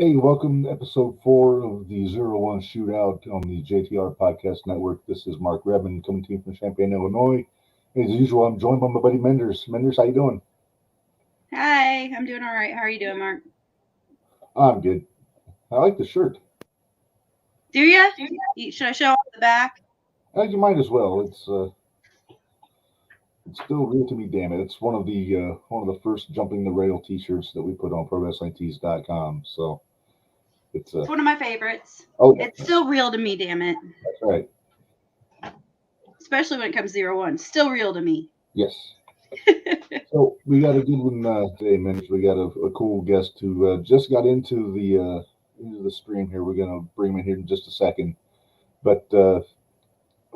Hey, welcome to episode 4 of the Zero One Shootout on the JTR Podcast Network. This is Mark Redmond coming to you from Champaign, Illinois. As usual, I'm joined by my buddy Minderz. Minderz, how you doing? Hi, I'm doing all right. How are you doing, Mark? I'm good. I like the shirt. Do ya? Should I show off the back? You might as well. It's still real to me, damn it. It's one of the first jumping the rail T-shirts that we put on ProWrestlingTees.com. So it's It's one of my favorites. oh yeah, It's still real to me, damn it. that's right. Especially when it comes to 0-1. Still real to me. Yes. So we got a good one today, Minderz. We got a cool guest who just got into the stream here. We're gonna bring him in here in just a second, but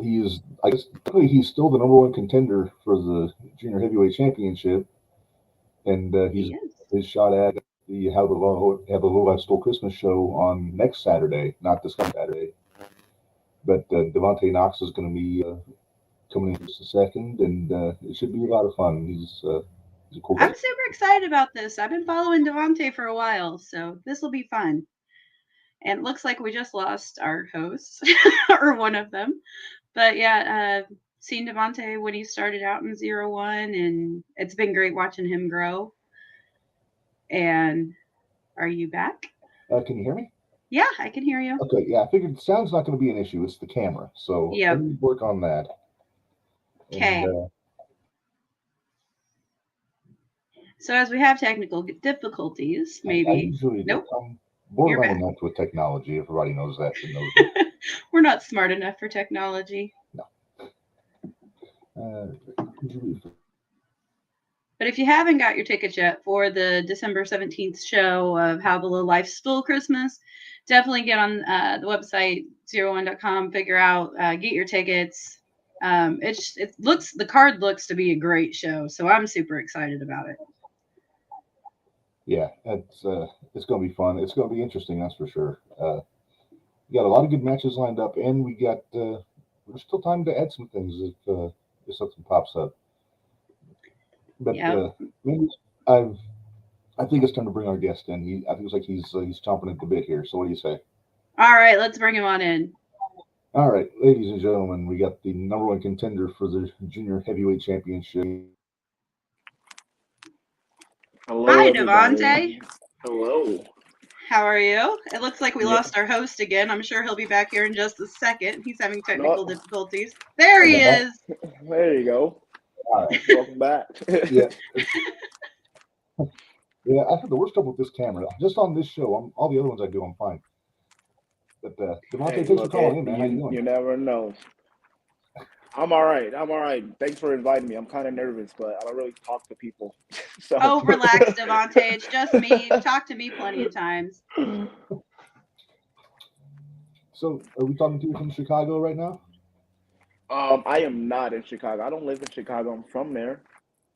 he is, I guess, technically he's still the number one contender for the junior heavyweight championship, and he's He is. his shot at the How the Lowlifes Stole Christmas show on next Saturday, not this coming Saturday. But Devonte Knox is going to be coming in just a second, and it should be a lot of fun. He's a cool guy. I'm super excited about this. I've been following Devonte for a while, so this will be fun. And it looks like we just lost our host, or one of them. But yeah, seen Devonte when he started out in 0-1, and it's been great watching him grow. And are you back? Can you hear me? Yeah, I can hear you. Okay, yeah, I figured sound's not going to be an issue. It's the camera, so let Yep. me work on that. Okay. And, So as we have technical difficulties, I maybe. usually Nope. I'm You're borderline back. inept with technology. Everybody knows that. And knows it. We're not smart enough for technology. But if you haven't got your tickets yet for the December 17th show of How the Lowlifes Stole Christmas, definitely get on the website 01.com, figure out, get your tickets. The card looks to be a great show, so I'm super excited about it. Yeah, it's going to be fun. It's going to be interesting, that's for sure. We got a lot of good matches lined up, and there's still time to add some things if something pops up. But Yep. maybe I think it's time to bring our guest in. I think it's like he's chomping at the bit here. So what do you say? All right, let's bring him on in. All right, ladies and gentlemen, we got the number one contender for the junior heavyweight championship. Hello, Hi, everybody. Devonte. Hello. How are you? It looks like we Yeah. lost our host again. I'm sure he'll be back here in just a second. He's having technical No. difficulties. There he Okay. is. There you go. All right. Welcome back. Yeah. Yeah, I have the worst trouble with this camera. Just on this show, all the other ones I do, I'm fine. But Devontae, Hey, thanks for look, calling in, man. How you doing? you never know. I'm all right. Thanks for inviting me. I'm kind of nervous, but I don't really talk to people. So. Oh, relax, Devonte. It's just me. You've talked to me plenty of times. So, are we talking to you from Chicago right now? I am not in Chicago. I don't live in Chicago. I'm from there,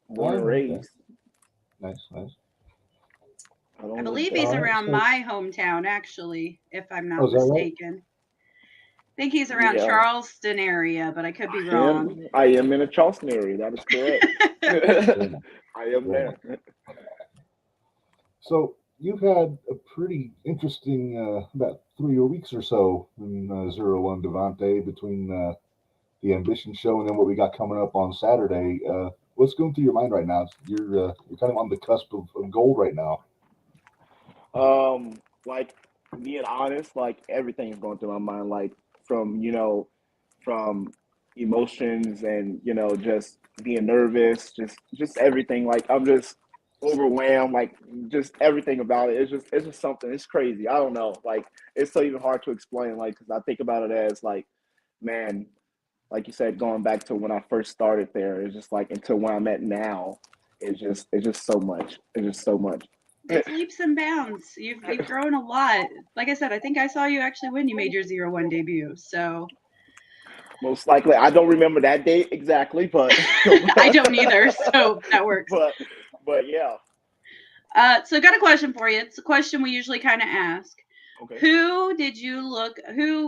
born and Okay. raised. Nice. I believe he's around my hometown, actually, if I'm not mistaken. Right? I think he's around Charleston area, but I could be wrong. I am in a Charleston area. That is correct. I am there. So you've had a pretty interesting about 3 weeks or so in 0-1 Devontae between the Ambition show and then what we got coming up on Saturday. What's going through your mind right now? You're kind of on the cusp of gold right now. Like being honest, like everything is going through my mind. Like from emotions and just being nervous, just everything. Like I'm just overwhelmed, like just everything about it. It's just something. It's crazy. I don't know. Like it's so even hard to explain. Like because I think about it as like, man, like you said, going back to when I first started there, it's just like until where I'm at now. It's just so much. It's just so much. It's leaps and bounds. You've grown a lot. Like I said, I think I saw you actually when you made your 0-1 debut. So most likely, I don't remember that date exactly, but I don't either. So that works. But yeah. So I got a question for you. It's a question we usually kind of ask. Okay. Who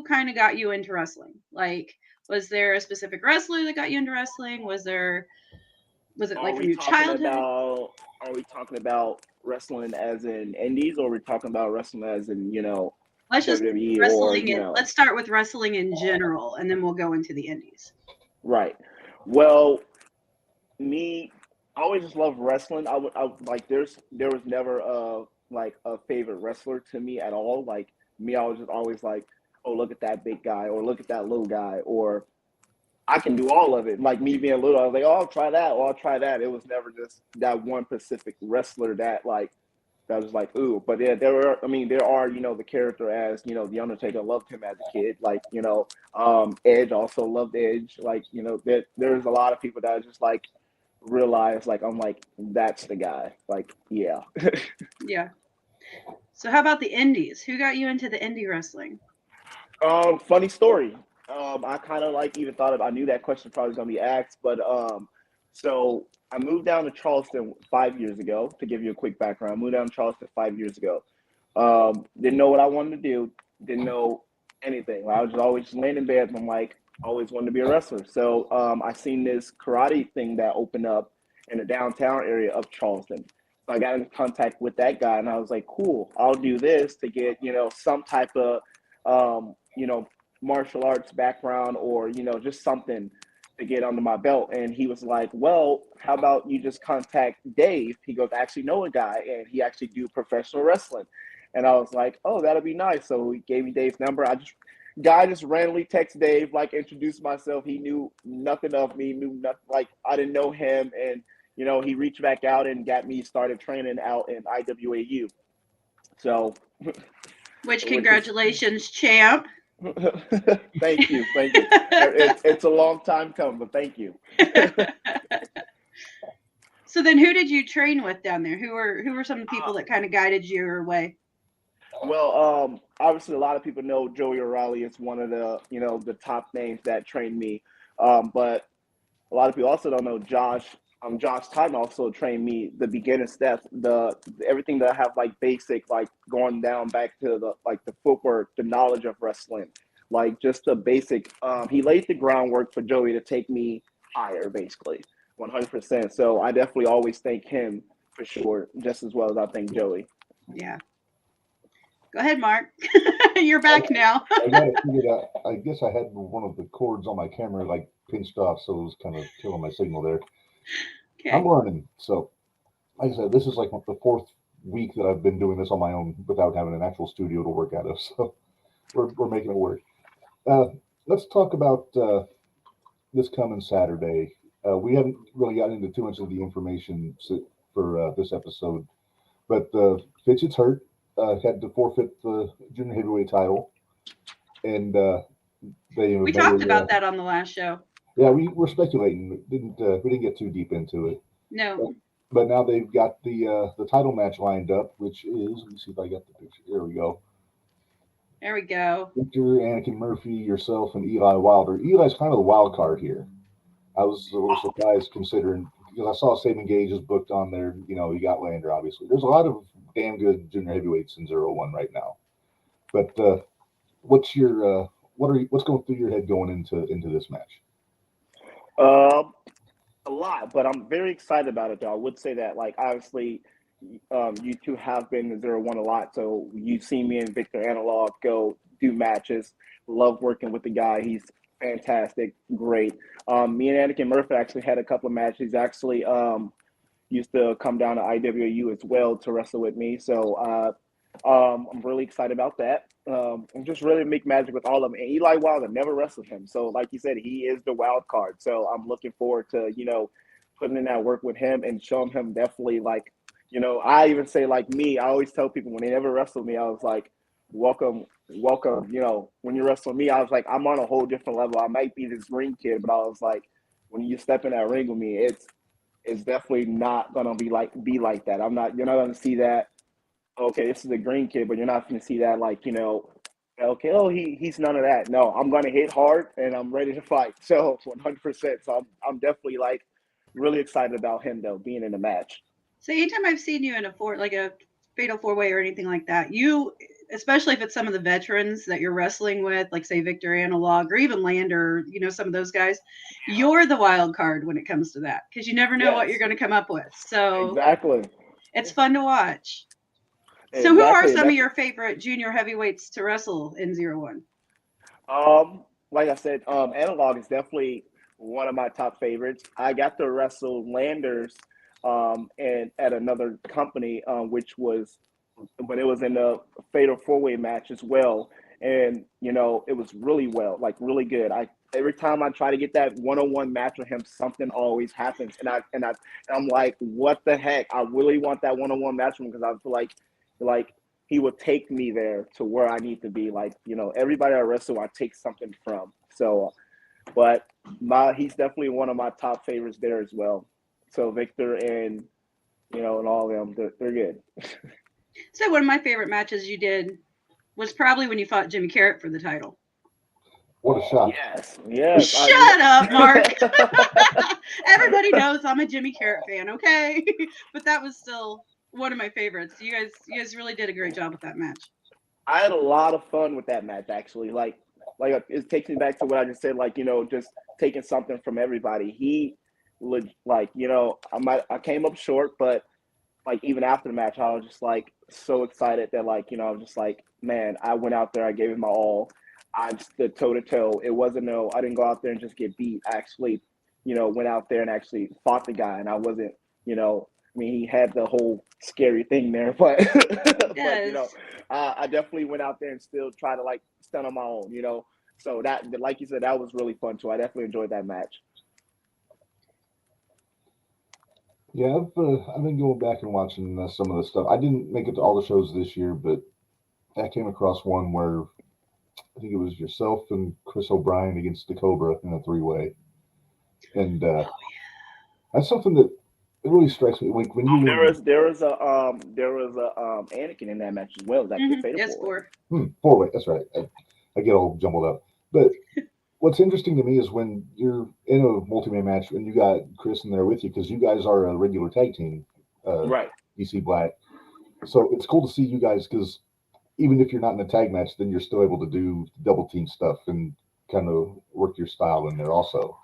kind of got you into wrestling? Like, was there a specific wrestler that got you into wrestling? Was it like from your childhood? Are we talking about wrestling as in indies, or we're talking about wrestling as in, Let's just WWE or, wrestling. Let's start with wrestling in general, and then we'll go into the indies. Right. Well, me, I always just love wrestling. I like there was never a favorite wrestler to me at all. Like me, I was just always like, oh, look at that big guy, or look at that little guy, or I can do all of it. Like me being little, I was like, oh, I'll try that, or I'll try that. It was never just that one specific wrestler that was like, ooh. But yeah, there are, the character as, The Undertaker. Loved him as a kid. Like, Edge, also loved Edge. Like, there's a lot of people that just like realize, like, I'm like, that's the guy. Like, yeah. Yeah. So how about the indies? Who got you into the indie wrestling? Funny story. I kind of like even thought I knew that question probably was gonna be asked, but so I moved down to Charleston 5 years ago. To give you a quick background, I moved down to Charleston 5 years ago. Didn't know what I wanted to do. Didn't know anything. I was just always just laying in bed. And I'm like, always wanted to be a wrestler. So I seen this karate thing that opened up in the downtown area of Charleston. So I got in contact with that guy, and I was like, cool, I'll do this to get some type of martial arts background, or just something to get under my belt. And he was like, well, how about you just contact Dave? He goes, I actually know a guy, and he actually do professional wrestling. And I was like, oh, that'll be nice. So he gave me Dave's number. Guy just randomly text Dave, like, introduced myself. He knew nothing of me, knew nothing, like I didn't know him. And he reached back out and got me started training out in IWAU. So which congratulations, champ. Thank you. It's a long time coming, but thank you. So then who did you train with down there? Who were some of the people that kind of guided your way? Well, obviously a lot of people know Joey O'Reilly is one of the the top names that trained me, but a lot of people also don't know Josh. Josh Titan also trained me the beginner steps, everything that I have, like basic, like going down back to the footwork, the knowledge of wrestling, like just the basic. He laid the groundwork for Joey to take me higher, basically, 100%. So I definitely always thank him for sure, just as well as I thank Joey. Yeah. Go ahead, Mark. You're back now. I got it figured out. I guess I had one of the cords on my camera like pinched off, so it was kind of killing my signal there. Okay. I'm learning. So, like I said, this is like the fourth week that I've been doing this on my own without having an actual studio to work out of. So we're making it work. Let's talk about this coming Saturday. We haven't really gotten into too much of the information for this episode, but Fitchett's hurt. Had to forfeit the junior heavyweight title, and we talked about that on the last show. Yeah, we were speculating. We didn't get too deep into it. No. But now they've got the title match lined up, which is, let me see if I got the picture. There we go. There we go. Victor, Anakin Murphy, yourself, and Eli Wilder. Eli's kind of the wild card here. I was a little surprised considering, because I saw Saban Gage is booked on there. You got Lander, obviously. There's a lot of damn good junior heavyweights in 0-1 right now. But what's going through your head going into this match? A lot, but I'm very excited about it, though. I would say that, like, obviously, you two have been in 0-1 a lot, so you've seen me and Victor Analog go do matches. Love working with the guy. He's fantastic, great. Me and Anakin Murphy actually had a couple of matches. He's actually used to come down to IWU as well to wrestle with me, so I'm really excited about that. I'm just ready to make magic with all of them. And Eli Wilder, never wrestled him. So like you said, he is the wild card. So I'm looking forward to, putting in that work with him and showing him definitely, like, I even say, like me, I always tell people when they never wrestled me, I was like, welcome. When you wrestle me, I was like, I'm on a whole different level. I might be this green kid, but I was like, when you step in that ring with me, it's definitely not going to be like that. You're not going to see that. Okay, this is a green kid, but you're not going to see that, like, okay, oh, he's none of that. No, I'm going to hit hard, and I'm ready to fight. So 100%. So I'm definitely, like, really excited about him, though, being in the match. So anytime I've seen you in a fatal four-way or anything like that, you, especially if it's some of the veterans that you're wrestling with, like, say, Victor Analog or even Lander, some of those guys, you're the wild card when it comes to that, because you never know what you're going to come up with. So exactly. It's fun to watch. So, Exactly. who are And some of that's your favorite junior heavyweights to wrestle in 01? like I said, Analog is definitely one of my top favorites. I got to wrestle Landers and at another company, which was but it was in a fatal four-way match as well. And it was really well, like really good. I every time I try to get that one-on-one match with him, something always happens, and I'm like, what the heck? I really want that one-on-one match with him because I feel like he will take me there to where I need to be. Like everybody I wrestle, I take something from. So, but he's definitely one of my top favorites there as well. So Victor and and all of them, they're good. So, one of my favorite matches you did was probably when you fought Jimmy Carrot for the title. What a shot! Yes. Shut up, Mark. Everybody knows I'm a Jimmy Carrot fan, okay? But that was still one of my favorites. You guys really did a great job with that match. I had a lot of fun with that match actually. Like it takes me back to what I just said. Like just taking something from everybody. He would I came up short, but like even after the match, I was just like so excited that I was just like, man, I went out there, I gave it my all. I stood toe to toe. It wasn't I didn't go out there and just get beat. I actually, went out there and actually fought the guy, and I wasn't, I mean, he had the whole scary thing there, but Yes. I definitely went out there and still try to like stand on my own, So that, like you said, that was really fun too. I definitely enjoyed that match. Yeah, I've been going back and watching some of the stuff. I didn't make it to all the shows this year, but I came across one where I think it was yourself and Chris O'Brien against the Cobra in a three-way, and that's something that it really strikes me. Like when you There was a Anakin in that match as well. That the Fatal Yes, Four. four-way. That's right. I get all jumbled up, but what's interesting to me is when you're in a multi-man match and you got Chris in there with you because you guys are a regular tag team, Right. DC Black. So it's cool to see you guys because even if you're not in a tag match, then you're still able to do double team stuff and kind of work your style in there also.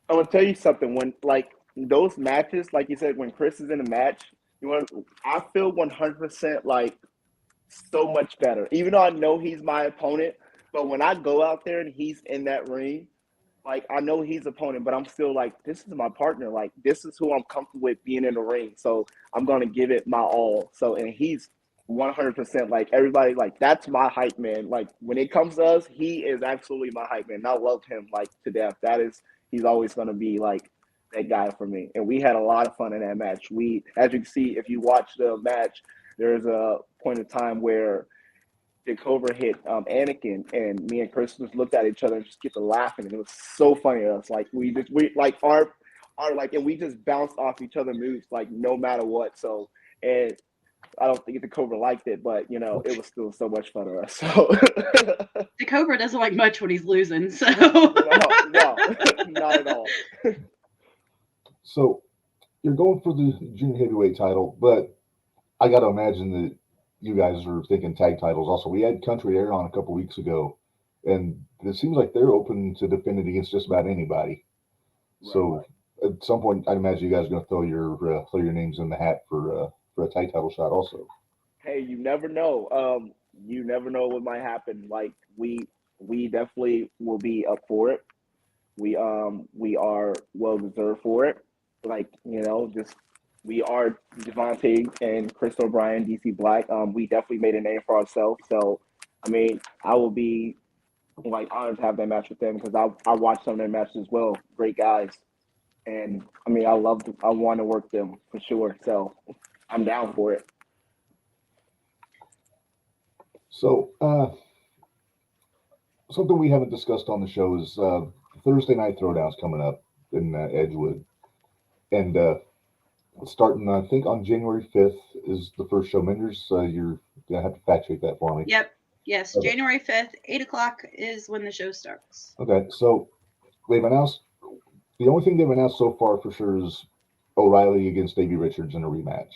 I'm gonna tell you something. When like those matches, like you said, when Chris is in a match, I feel 100% like so much better. Even though I know he's my opponent, but when I go out there and he's in that ring, like I know he's opponent, but I'm still like, this is my partner. Like this is who I'm comfortable with being in the ring. So I'm gonna give it my all. So and he's 100% like everybody like that's my hype man. Like when it comes to us, he is absolutely my hype man. And I love him like to death. He's always gonna be like that guy for me. And we had a lot of fun in that match. As you can see, if you watch the match, there's a point in time where the Cobra hit Anakin, and me and Chris just looked at each other and just get to laughing, and it was so funny to us. Like we like our like, and we just bounced off each other moves like no matter what. So, and I don't think the Cobra liked it, but it was still so much fun to us. So The Cobra doesn't like much when he's losing, so no, not at all. So you're going for the junior heavyweight title, but I got to imagine that you guys are thinking tag titles also. We had Country Air on a couple weeks ago, and it seems like they're open to defending against just about anybody. Right, so at some point, I imagine you guys are going to throw your names in the hat for a tag title shot also. Hey, you never know. You never know what might happen. Like we definitely will be up for it. We are well deserved for it. Like just we are Devonte and Chris O'Brien, DC Black. We definitely made a name for ourselves. So, I mean, I will be like honored to have that match with them because I watched some of their matches as well. Great guys, and I mean, I want to work them for sure. So, I'm down for it. So, something we haven't discussed on the show is Thursday Night Throwdown's coming up in Edgewood, and starting I think on January 5th is the first show. Minderz, you're gonna have to fact check that for me. Yep. Yes, Okay. January 5th, 8 o'clock is when the show starts. Okay, so they've announced the only thing they've announced so far for sure is O'Reilly against Davey Richards in a rematch.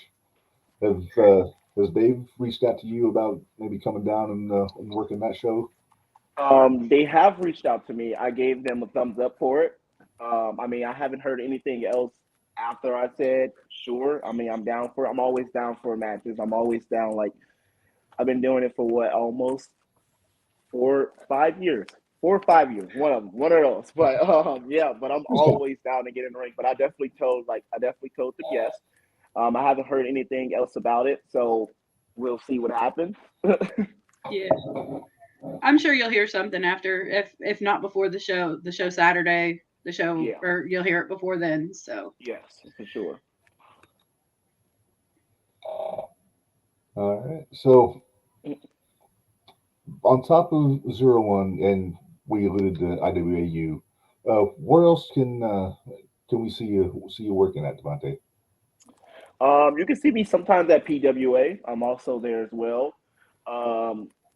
Has Dave reached out to you about maybe coming down and working that show? They have reached out to me. I gave them a thumbs up for it. I mean, I haven't heard anything else after I said sure. I mean, I'm always down for matches. I'm always down. Like I've been doing it for what, almost 4 5 years. 4 or 5 years, one of those. But yeah, but I'm always down to get in the ring. But I definitely told them yes. I haven't heard anything else about it, so we'll see what happens. Yeah. I'm sure you'll hear something after, if not before the show Saturday, Yeah. or you'll hear it before then. So Yes, for sure. All right. So on top of 01, and we alluded to IWAU, where else can we see you working at, Devonte? You can see me sometimes at PWA. I'm also there as well.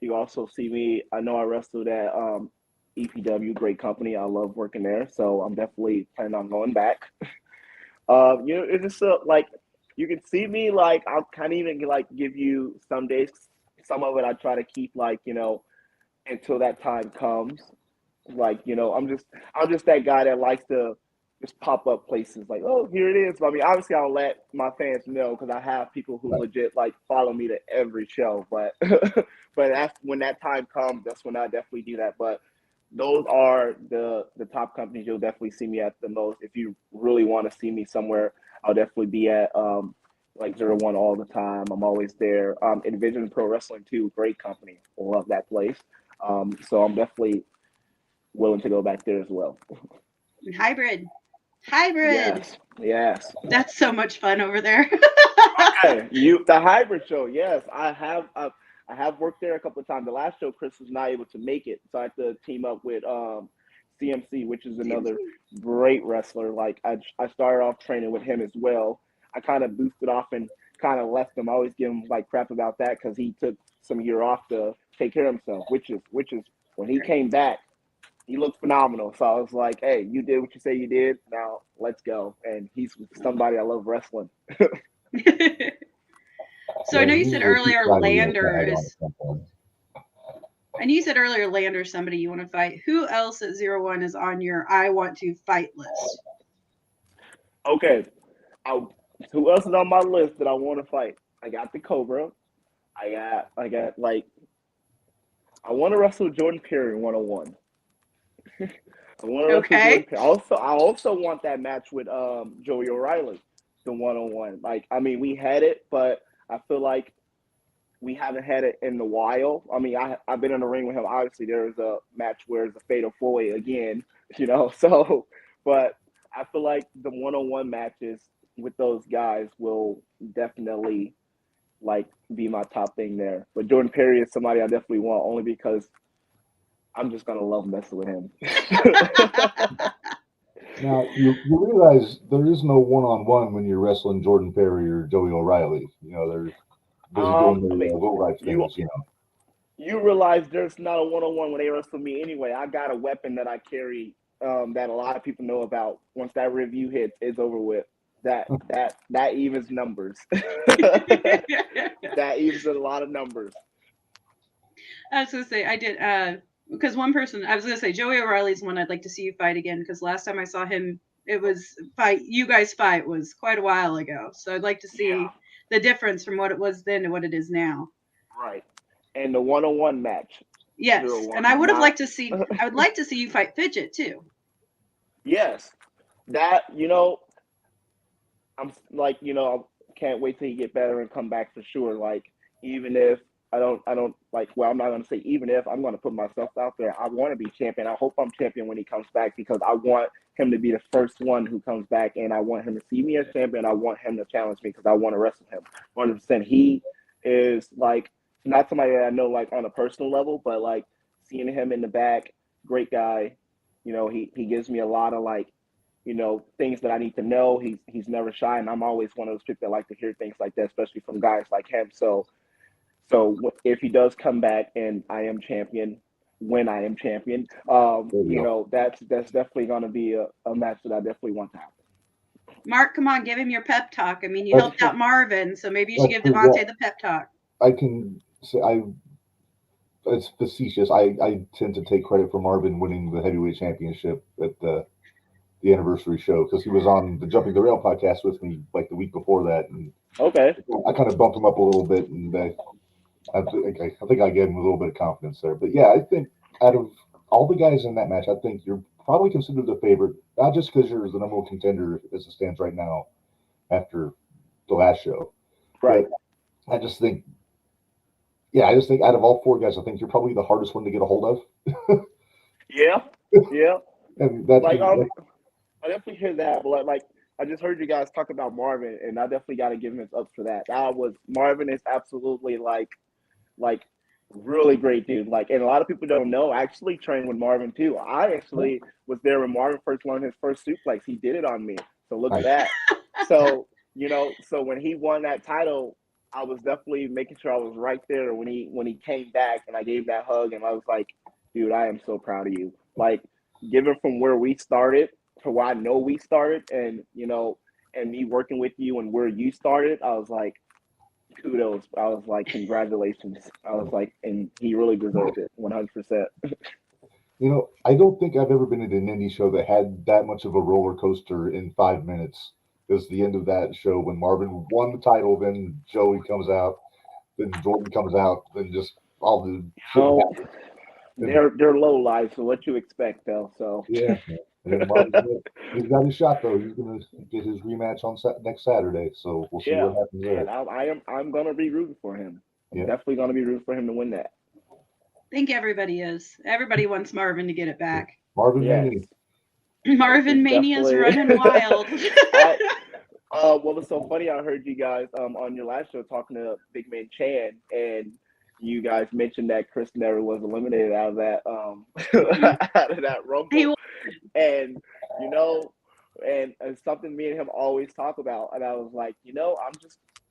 You also see me. I know I wrestled at EPW, great company. I love working there, so I'm definitely planning on going back. It's just like you can see me. Like I'll kind of even like give you some days. Some of it I try to keep like until that time comes. Like I'm just that guy that likes to just pop up places like, oh, here it is. But I mean, obviously I'll let my fans know because I have people who legit like follow me to every show. But but that's when that time comes. That's when I definitely do that. But those are the top companies you'll definitely see me at the most. If you really want to see me somewhere, I'll definitely be at like 01 all the time. I'm always there. Envision Pro Wrestling too, great company. Love that place. So I'm definitely willing to go back there as well. hybrid. Yes. That's so much fun over there. Okay, the hybrid show. Yes, I have worked there a couple of times. The last show, Chris was not able to make it, so I had to team up with CMC, which is another great wrestler. Like I started off training with him as well. I kind of boosted off and kind of left him. I always give him like crap about that because he took some year off to take care of himself, which is when he came back, he looked phenomenal. So I was like, hey, you did what you say you did. Now let's go. And he's somebody I love wrestling. So I know you said earlier Landers. I know you said earlier Landers somebody you want to fight. Who else at 01 is on your I want to fight list? Okay. Who else is on my list that I want to fight? I got the Cobra. I got like I want to wrestle Jordan Perry 101. I want to wrestle Jordan Perry. I also want that match with Joey O'Reilly, the 101. Like I mean, we had it, but I feel like we haven't had it in a while. I mean, I've been in the ring with him. Obviously, there was a match where it's a fatal four-way again, So, but I feel like the one-on-one matches with those guys will definitely like be my top thing there. But Jordan Perry is somebody I definitely want only because I'm just gonna love messing with him. Now you realize there is no one-on-one when you're wrestling Jordan Perry or Joey O'Reilly. They're busy doing their Lowlifes things. You realize there's not a one-on-one when they wrestle me anyway. I got a weapon that I carry that a lot of people know about. Once that review hits, it's over with. That evens numbers. That evens a lot of numbers. I was gonna say I did because one person I was gonna say Joey O'Reilly's one I'd like to see you fight again because last time I saw him it was you guys fight was quite a while ago. So I'd like to see the difference from what it was then to what it is now. Right. And the one-on-one match. Yes. And I would have liked to see I would like to see you fight Fidget too. Yes. That I'm like, I can't wait till you get better and come back for sure. Like, even if I don't like, well, I'm not going to say even if I'm going to put myself out there. I want to be champion. I hope I'm champion when he comes back because I want him to be the first one who comes back and I want him to see me as champion. I want him to challenge me because I want to wrestle him 100%. He is like, not somebody that I know like on a personal level, but like seeing him in the back, great guy. He gives me a lot of like, things that I need to know. He's never shy, and I'm always one of those people that like to hear things like that, especially from guys like him. So if he does come back and I am champion, when I am champion, that's definitely going to be a match that I definitely want to happen. Mark, come on, give him your pep talk. I mean, you helped out Marvin, so maybe you should give Devonte the pep talk. I can say it's facetious. I tend to take credit for Marvin winning the heavyweight championship at the the anniversary show because he was on the Jumping the Rail podcast with me like the week before that, and Okay. I kind of bumped him up a little bit, and I think I gave him a little bit of confidence there. But yeah, I think out of all the guys in that match, I think you're probably considered the favorite, not just because you're the number one contender as it stands right now after the last show, Right. but I just think out of all four guys, I think you're probably the hardest one to get a hold of. Yeah. Yeah. And that's Like I definitely hear that, but like I just heard you guys talk about Marvin, and I definitely got to give him his up for that. Marvin is absolutely like really great dude. Like, and a lot of people don't know. I actually trained with Marvin too. I actually was there when Marvin first learned his first suplex. He did it on me. So look at that. So so when he won that title, I was definitely making sure I was right there when he came back, and I gave that hug, and I was like, dude, I am so proud of you. Like, given from where we started to where I know we started, and and me working with you and where you started, I was like, kudos. I was like, congratulations. I was like, and he really deserved it, 100%. I don't think I've ever been at an indie show that had that much of a roller coaster in 5 minutes. It was the end of that show when Marvin won the title, then Joey comes out, then Jordan comes out, then just all the shit. They're low lives, so what you expect, though. So yeah. And then Marvin, he's got his shot though. He's gonna get his rematch on next Saturday, so we'll see what happens there. And I'm gonna be rooting for him. I'm Yeah. definitely gonna be rooting for him to win that. I think everybody is. Everybody wants Marvin to get it back. Marvin Mania. Marvin Mania's running wild. Well, it's so funny. I heard you guys on your last show talking to Big Man Chan, and you guys mentioned that Chris never was eliminated out of that out of that Rumble, and and it's something me and him always talk about. And I was like,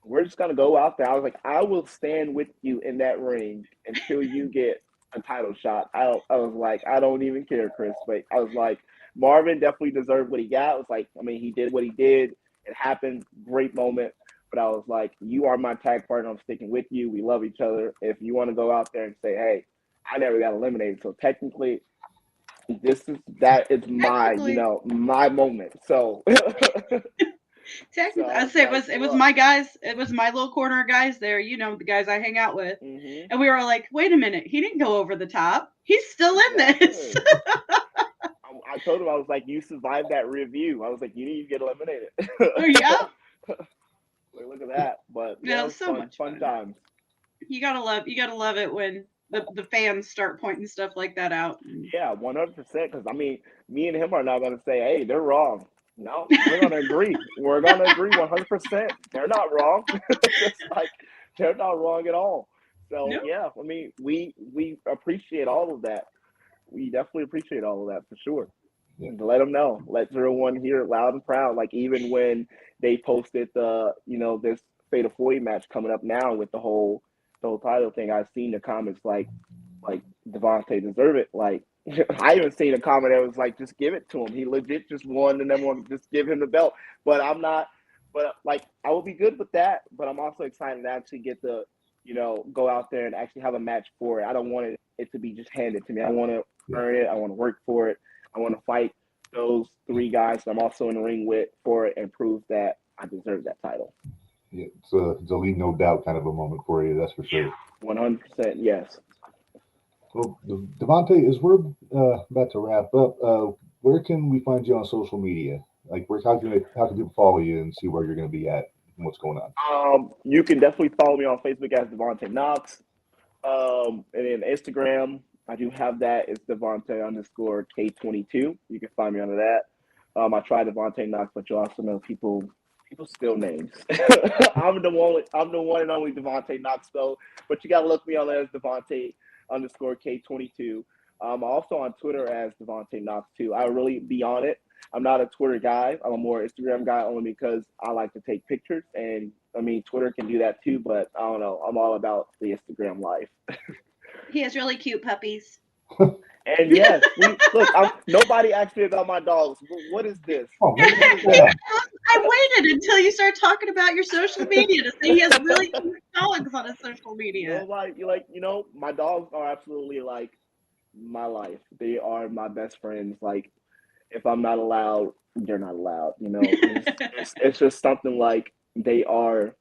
we're just gonna go out there. I was like, I will stand with you in that ring until you get a title shot. I was like, I don't even care, Chris. But I was like, Marvin definitely deserved what he got. It was like, I mean, he did what he did. It happened. Great moment. But I was like, you are my tag partner. I'm sticking with you. We love each other. If you want to go out there and say, hey, I never got eliminated. So technically, it's my, my moment. So technically, I'd say it was my guys. It was my little corner of guys there. The guys I hang out with, and we were all like, wait a minute, he didn't go over the top. He's still in this. I told him, I was like, you survived that review. I was like, you need to get eliminated. Yeah. Like, look at that. But yeah, so much fun times. You gotta love it when the fans start pointing stuff like that out. Yeah, 100%. Because I mean, me and him are not gonna say, hey, they're wrong. No, we're gonna agree. We're gonna agree 100%. They're not wrong. It's like they're not wrong at all. So yeah, I mean, we appreciate all of that. We definitely appreciate all of that for sure. Yeah. Let them know. Let everyone hear it loud and proud. Like, even when they posted this Fatal 40 match coming up now with the whole title thing, I've seen the comments like Devonte deserve it. Like, I even seen a comment that was like, just give it to him. He legit just won the number one. Just give him the belt. But I'm not. But like, I will be good with that. But I'm also excited to actually get the go out there and actually have a match for it. I don't want it to be just handed to me. I want to earn it. I want to work for it. I want to fight those three guys that I'm also in the ring with for it and prove that I deserve that title. Yeah, it's a leave no doubt kind of a moment for you, that's for sure. 100%, yes. Well, Devonte, as we're about to wrap up, where can we find you on social media? Like, how can people follow you and see where you're going to be at and what's going on? You can definitely follow me on Facebook as Devonte Knox, and then Instagram. I do have that. It's Devonte_K22. You can find me under that. I tried Devonte Knox, but you also know people steal names. I'm the one and only Devonte Knox, though. But you gotta look me on there as Devonte_K22. I'm also on Twitter as Devonte Knox too. I really be on it. I'm not a Twitter guy. I'm a more Instagram guy only because I like to take pictures, and I mean Twitter can do that too. But I don't know. I'm all about the Instagram life. He has really cute puppies. And yes, nobody asked me about my dogs. What is this? I waited until you started talking about your social media to say he has really cute dogs on his social media. My dogs are absolutely like my life. They are my best friends. Like, if I'm not allowed, you're not allowed. It's just something like they are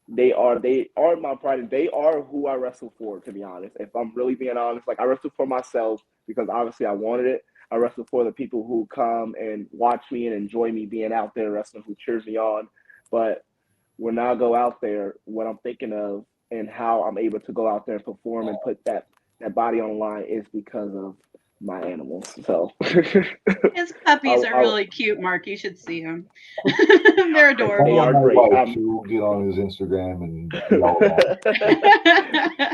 my pride, and they are who I wrestle for, to be honest. If I'm really being honest, like I wrestle for myself because obviously I wanted it. I wrestle for the people who come and watch me and enjoy me being out there wrestling, who cheers me on. But when I go out there, what I'm thinking of and how I'm able to go out there and perform and put that body on the line is because of my animals. So His puppies are I, really cute, Mark. You should see them. They're They adorable. are My great. wife, she will get on his Instagram and yell about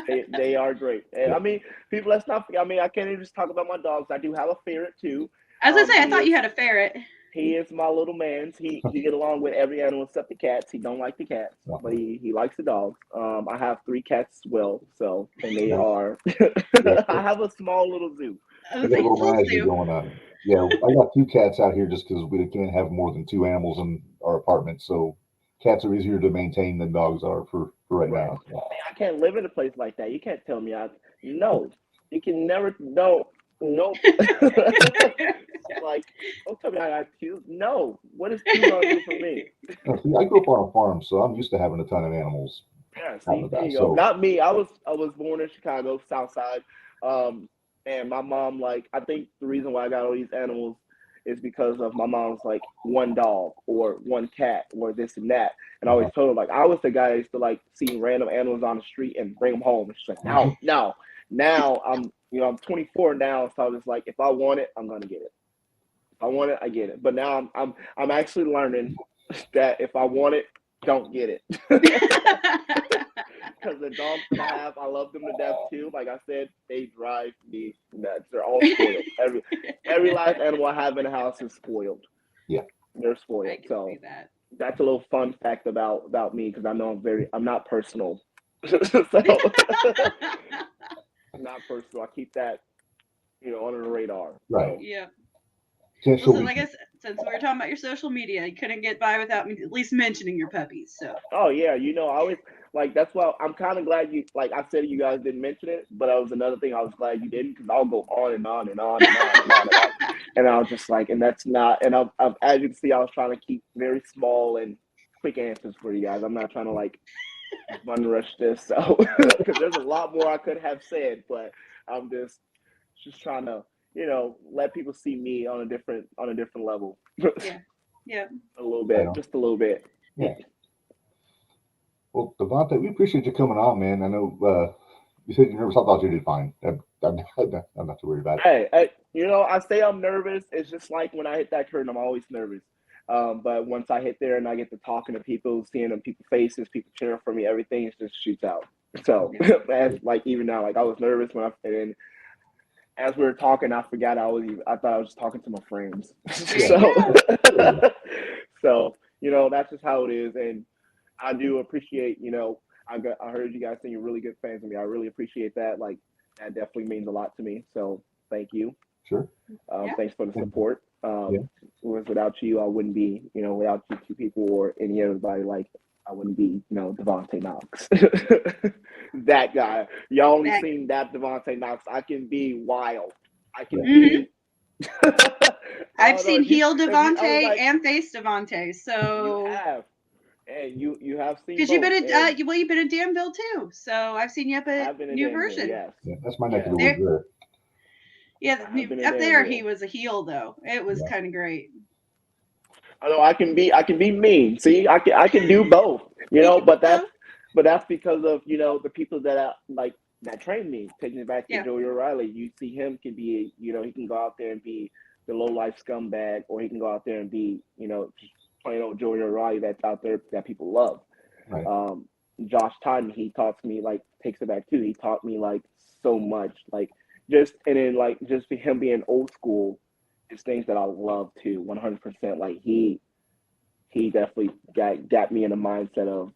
it. they are great. And I mean, people, let's not. I mean, I can't even just talk about my dogs. I do have a ferret too. I was gonna say, I He thought is you had a ferret. he is my little man's. He get along with every animal except the cats. He don't like the cats, but he likes the dogs. I have 3 cats as well. So, and they are. I have a small little zoo. I I was got a like, little little menagerie Sue. going on. Yeah, I got 2 cats out here just because we can't have more than 2 animals in our apartment. So cats are easier to maintain than dogs are for right Right. now. Man, I can't live in a place like that. You can't tell me no. You can never no. Nope. Like, don't tell me I got 2. No. What is 2 gonna do for me? See, I grew up on a farm, so I'm used to having a ton of animals Yeah, out and see, there about. you go. So Not me. I was born in Chicago, South Side. And my mom, like, I think the reason why I got all these animals is because of my mom's like one dog or one cat or this and that. And I always told her, like, I was the guy that used to like see random animals on the street and bring them home. And she's like, no, no. Now I'm 24 now, so I was like, if I want it, I'm gonna get it. If I want it, I get it. But now I'm actually learning that if I want it, don't get it. Because the dogs that I have, I love them to death too. Like I said, they drive me nuts. They're all spoiled. Every last animal I have in the house is spoiled. yeah, They're I spoiled. can So see that. that's a little fun fact about me because I know I'm not personal. So I'm not personal. I keep that under the radar. right. So Yeah. Can't Well, show so like I weakness. said, since we were talking about your social media, you couldn't get by without me at least mentioning your puppies. So oh yeah, I always like that's why I'm kind of glad you like I said you guys didn't mention it, but that was another thing I was glad you didn't because I'll go on and on and on and on and on and I was just like, and that's not, and I've as you can see, I was trying to keep very small and quick answers for you guys. I'm not trying to like bun rush this, so because there's a lot more I could have said, but I'm just trying to let people see me on a different level. yeah, yeah. A little I bit, know. just a little bit. Yeah. Well, Devonte, we appreciate you coming on, man. I know you said you're nervous. I thought you did fine. I'm not too worried about it. Hey, I say I'm nervous. It's just like when I hit that curtain, I'm always nervous. But once I hit there and I get to talking to people, seeing them, people's faces, people cheering for me, everything just shoots out. So as like even now, like I was nervous and then as we were talking, I forgot I thought I was just talking to my friends. So that's just how it is, and I do appreciate I heard you guys saying you're really good fans of me. I really appreciate that. Like that definitely means a lot to me. So thank you. Sure. Thanks for the support. Yeah. Without you, I wouldn't be, without you 2 people or any everybody, like I wouldn't be, Devonte Knox. That guy. Y'all only seen that Devonte Knox. I can be wild. I can be. I've seen heel Devonte like, and face Devonte. So you have. And you have seen because you've been at you've been at Danville too. So I've seen you up at New Version. Yes. Yeah, that's my neck of the woods there. Yeah, up there he was a heel though. It was kind of great. I know I can be mean. See, I can do both. But that's because of the people that that trained me. Taking it back to Joey O'Reilly, you see him can be he can go out there and be the low life scumbag, or he can go out there and be just plain old Joey O'Reilly that's out there that people love. Right. Josh Totten, he taught me takes it back too. He taught me so much just for him being old school. It's things that I love too, 100%. Like he definitely got me in the mindset of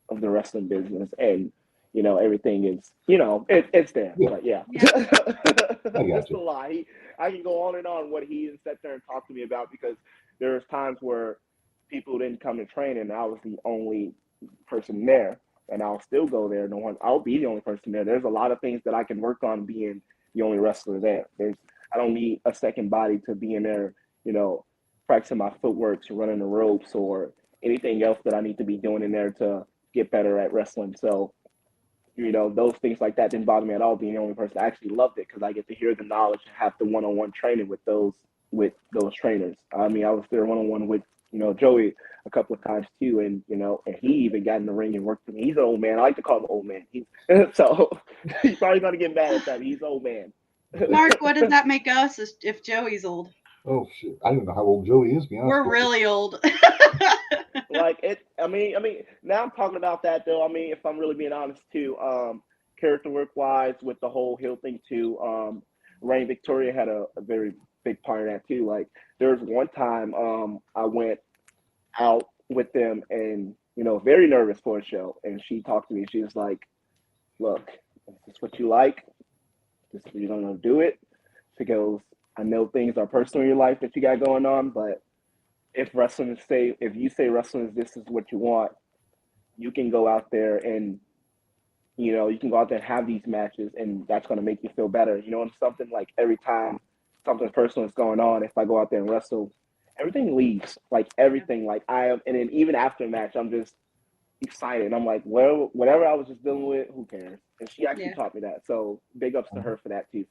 of the wrestling business, and everything is it's there. Yeah. But yeah, Just a lie. I can go on and on what he sat there and talked to me about, because there's times where people didn't come to training and I was the only person there, and I'll still go there. I'll be the only person there. There's a lot of things that I can work on being the only wrestler there. I don't need a second body to be in there, practicing my footwork, running the ropes, or anything else that I need to be doing in there to get better at wrestling. So, those things like that didn't bother me at all. Being the only person, I actually loved it because I get to hear the knowledge and have the one-on-one training with those trainers. I mean, I was there one-on-one with Joey a couple of times too, and and he even got in the ring and worked with me. He's an old man. I like to call him old man. So he's probably gonna get mad at that. He's old man. Mark, what does that make us if Joey's old? Oh shit! I don't know how old Joey is. We're really old. Like it. I mean, now I'm talking about that though. I mean, if I'm really being honest too, character work wise, with the whole Hill thing too. Reign Victoria had a very big part of that too. Like there was one time I went out with them and very nervous for a show, and she talked to me. She was like, "Look, is this what you like? You're gonna do it." She goes, "I know things are personal in your life that you got going on, but if you say wrestling is this is what you want, you can go out there and you can go out there and have these matches, and that's going to make you feel better. And something like every time something personal is going on, if I go out there and wrestle, everything leaves, like everything. Like I am, and then even after a match, I'm just excited. I'm like, well, whatever I was just dealing with, who cares?" And she actually taught me that. So big ups to her for that too.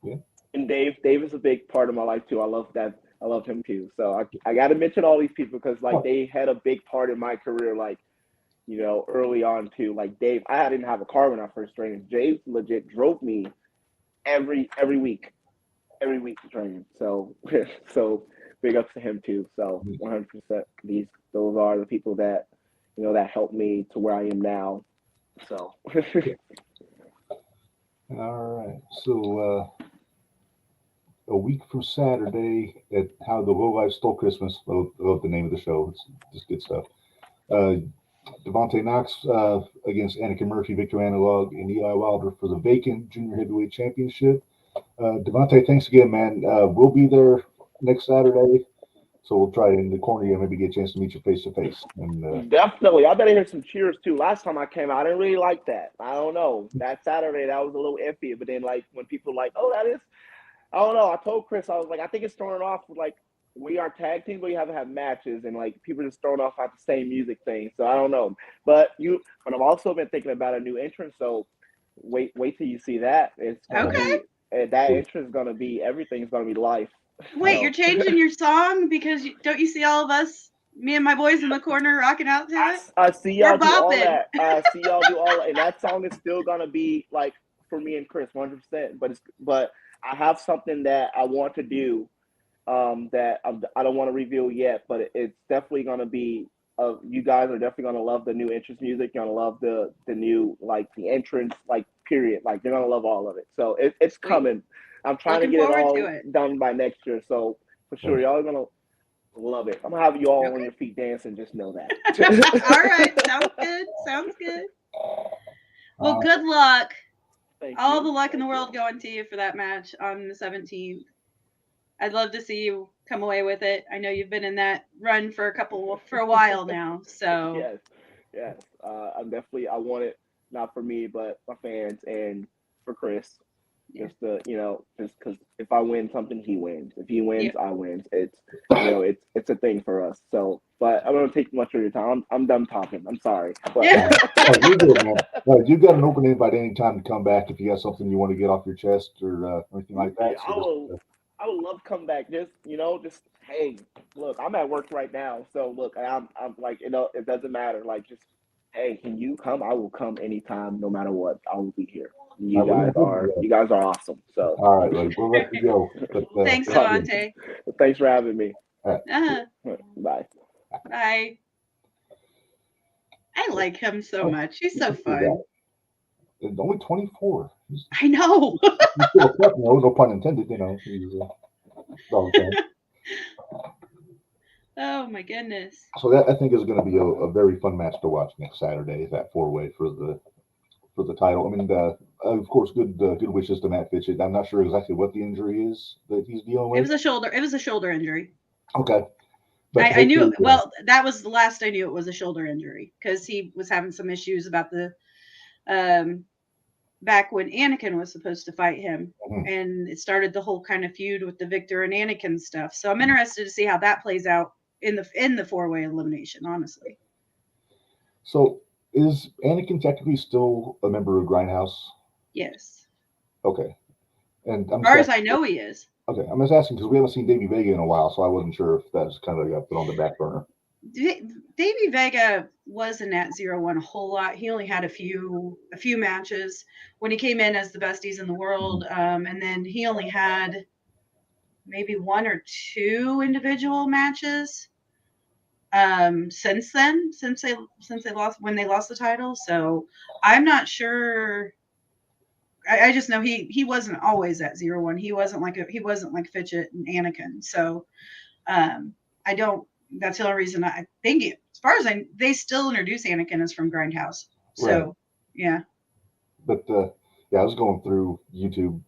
Yeah. And Dave is a big part of my life too. I love that. I love him too. So I got to mention all these people because like they had a big part in my career. Like early on too. Like Dave, I didn't have a car when I first trained. Dave legit drove me every week to train. So so big ups to him too. So 100%. Those are the people that that helped me to where I am now. So. All right. So a week from Saturday at how the Lowlifes Stole Christmas. I love the name of the show. It's just good stuff. Devonte Knox against Anakin Murphy, Victor Analog, and Eli Wilder for the vacant Junior Heavyweight Championship. Devonte, thanks again, man. We'll be there next Saturday, so we'll try in the corner and maybe get a chance to meet you face to face. And definitely, I better hear some cheers too. Last time I came out, I didn't really like that. I don't know. That Saturday, that was a little iffy. But then, like when people like, "Oh, that is," I don't know. I told Chris, I was like, I think it's throwing off with like we are tag teams, but you have to have matches, and like people just throwing off at the same music thing. So I don't know. But I've also been thinking about a new entrance. So wait till you see that. It's gonna be that entrance is gonna be everything's gonna be life. Wait, you're changing your song because don't you see all of us, me and my boys in the corner rocking out to it? I see y'all do all that. I see y'all do all that, and that song is still gonna be like for me and Chris 100%. But I have something that I want to do that I don't want to reveal yet, but it's definitely going to be, you guys are definitely going to love the new entrance music. You're going to love the new, like the entrance, like period. Like they're going to love all of it. So it's coming. I'm trying to get it all done by next year. So for sure, y'all are going to love it. I'm going to have you all on your feet dancing. Just know that. All right. Sounds good. Well, good luck. All the luck in the world going to you for that match on the 17th. I'd love to see you come away with it. I know you've been in that run for a while now. So yes. I want it not for me, but my fans and for Chris. Just just because if I win something, he wins. If he wins, I win. It's it's a thing for us. So, but I'm gonna take much of your time. I'm done talking. I'm sorry. But you're good, man. You got an open invite anytime to come back if you got something you want to get off your chest or anything like that. I would love to come back. Just hey, look, I'm at work right now, so look, I'm like it doesn't matter. Like just hey, can you come? I will come anytime, no matter what. I will be here. You guys are awesome. So all right, buddy. We'll let you go. But, thanks, Devonte. Thanks for having me. Uh-huh. Bye. Bye. I like him so much. He's so fun. It's only 24. I know. No pun intended. Oh my goodness. So that I think is going to be a very fun match to watch next Saturday. That 4-way for the title. I mean, of course, good wishes to Matt Fitchett. I'm not sure exactly what the injury is that he's dealing with. It was a shoulder injury. Okay. But I knew. Well, that was the last I knew. It was a shoulder injury because he was having some issues about the back when Anakin was supposed to fight him. Mhm. And it started the whole kind of feud with the Victor and Anakin stuff. So I'm interested to see how that plays out in the 4-way elimination, honestly. So is Anakin technically still a member of Grindhouse? Yes. Okay. And As far as I know, he is. Okay, I'm just asking because we haven't seen Davey Vega in a while, so I wasn't sure if that's kind of got put on the back burner. Davey Vega wasn't at 0-1 a whole lot. He only had a few matches when he came in as the besties in the world, and then he only had maybe 1 or 2 individual matches since then, since they lost when they lost the title. So I'm not sure. I just know he wasn't always at 0-1. He wasn't like Fitchett and Anakin. So I don't. That's the only reason I think it, as far as they still introduce Anakin as from Grindhouse. So Right. yeah. But yeah, I was going through YouTube.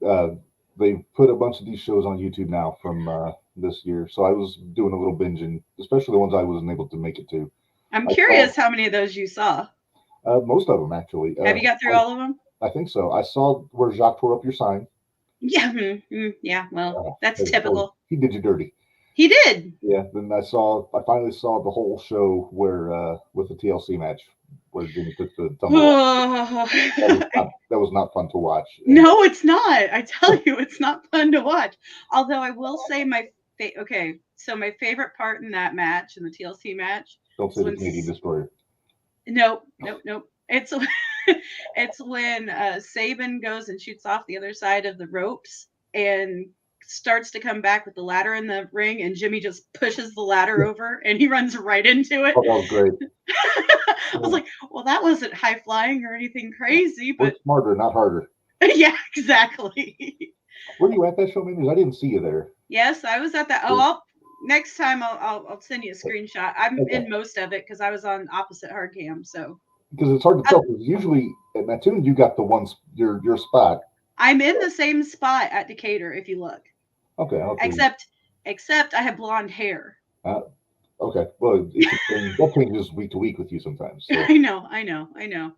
They've put a bunch of these shows on YouTube now from this year, so I was doing a little binging, especially the ones I wasn't able to make it to. I'm curious how many of those you saw. Most of them, actually. Have you got through all of them? I think so. I saw where Jacques tore up your sign. Yeah. Yeah. Well, that's typical. He did you dirty. He did. Yeah. Then I finally saw the whole show where with the TLC match where Jimmy took the tumble. That was not fun to watch. No, it's not. I tell you, it's not fun to watch. Although I will say my favorite part in that match, in the TLC match. Don't say the Canadian Destroyer. Nope. It's when Sabin goes and shoots off the other side of the ropes and starts to come back with the ladder in the ring, and Jimmy just pushes the ladder over and he runs right into it. Oh, that was great. I was like, well, that wasn't high flying or anything crazy, but work smarter, not harder. Yeah, exactly. Were you at that show, maybe? I didn't see you there. Yes, I was at that. Next time I'll send you a screenshot. I'm in most of it because I was on opposite hard cam, so. Because it's hard to tell. Usually at Mattoon, you got the ones your spot. I'm in the same spot at Decatur if you look. Okay. Except I have blonde hair. Okay. Well, that changes week to week with you sometimes. So. I know.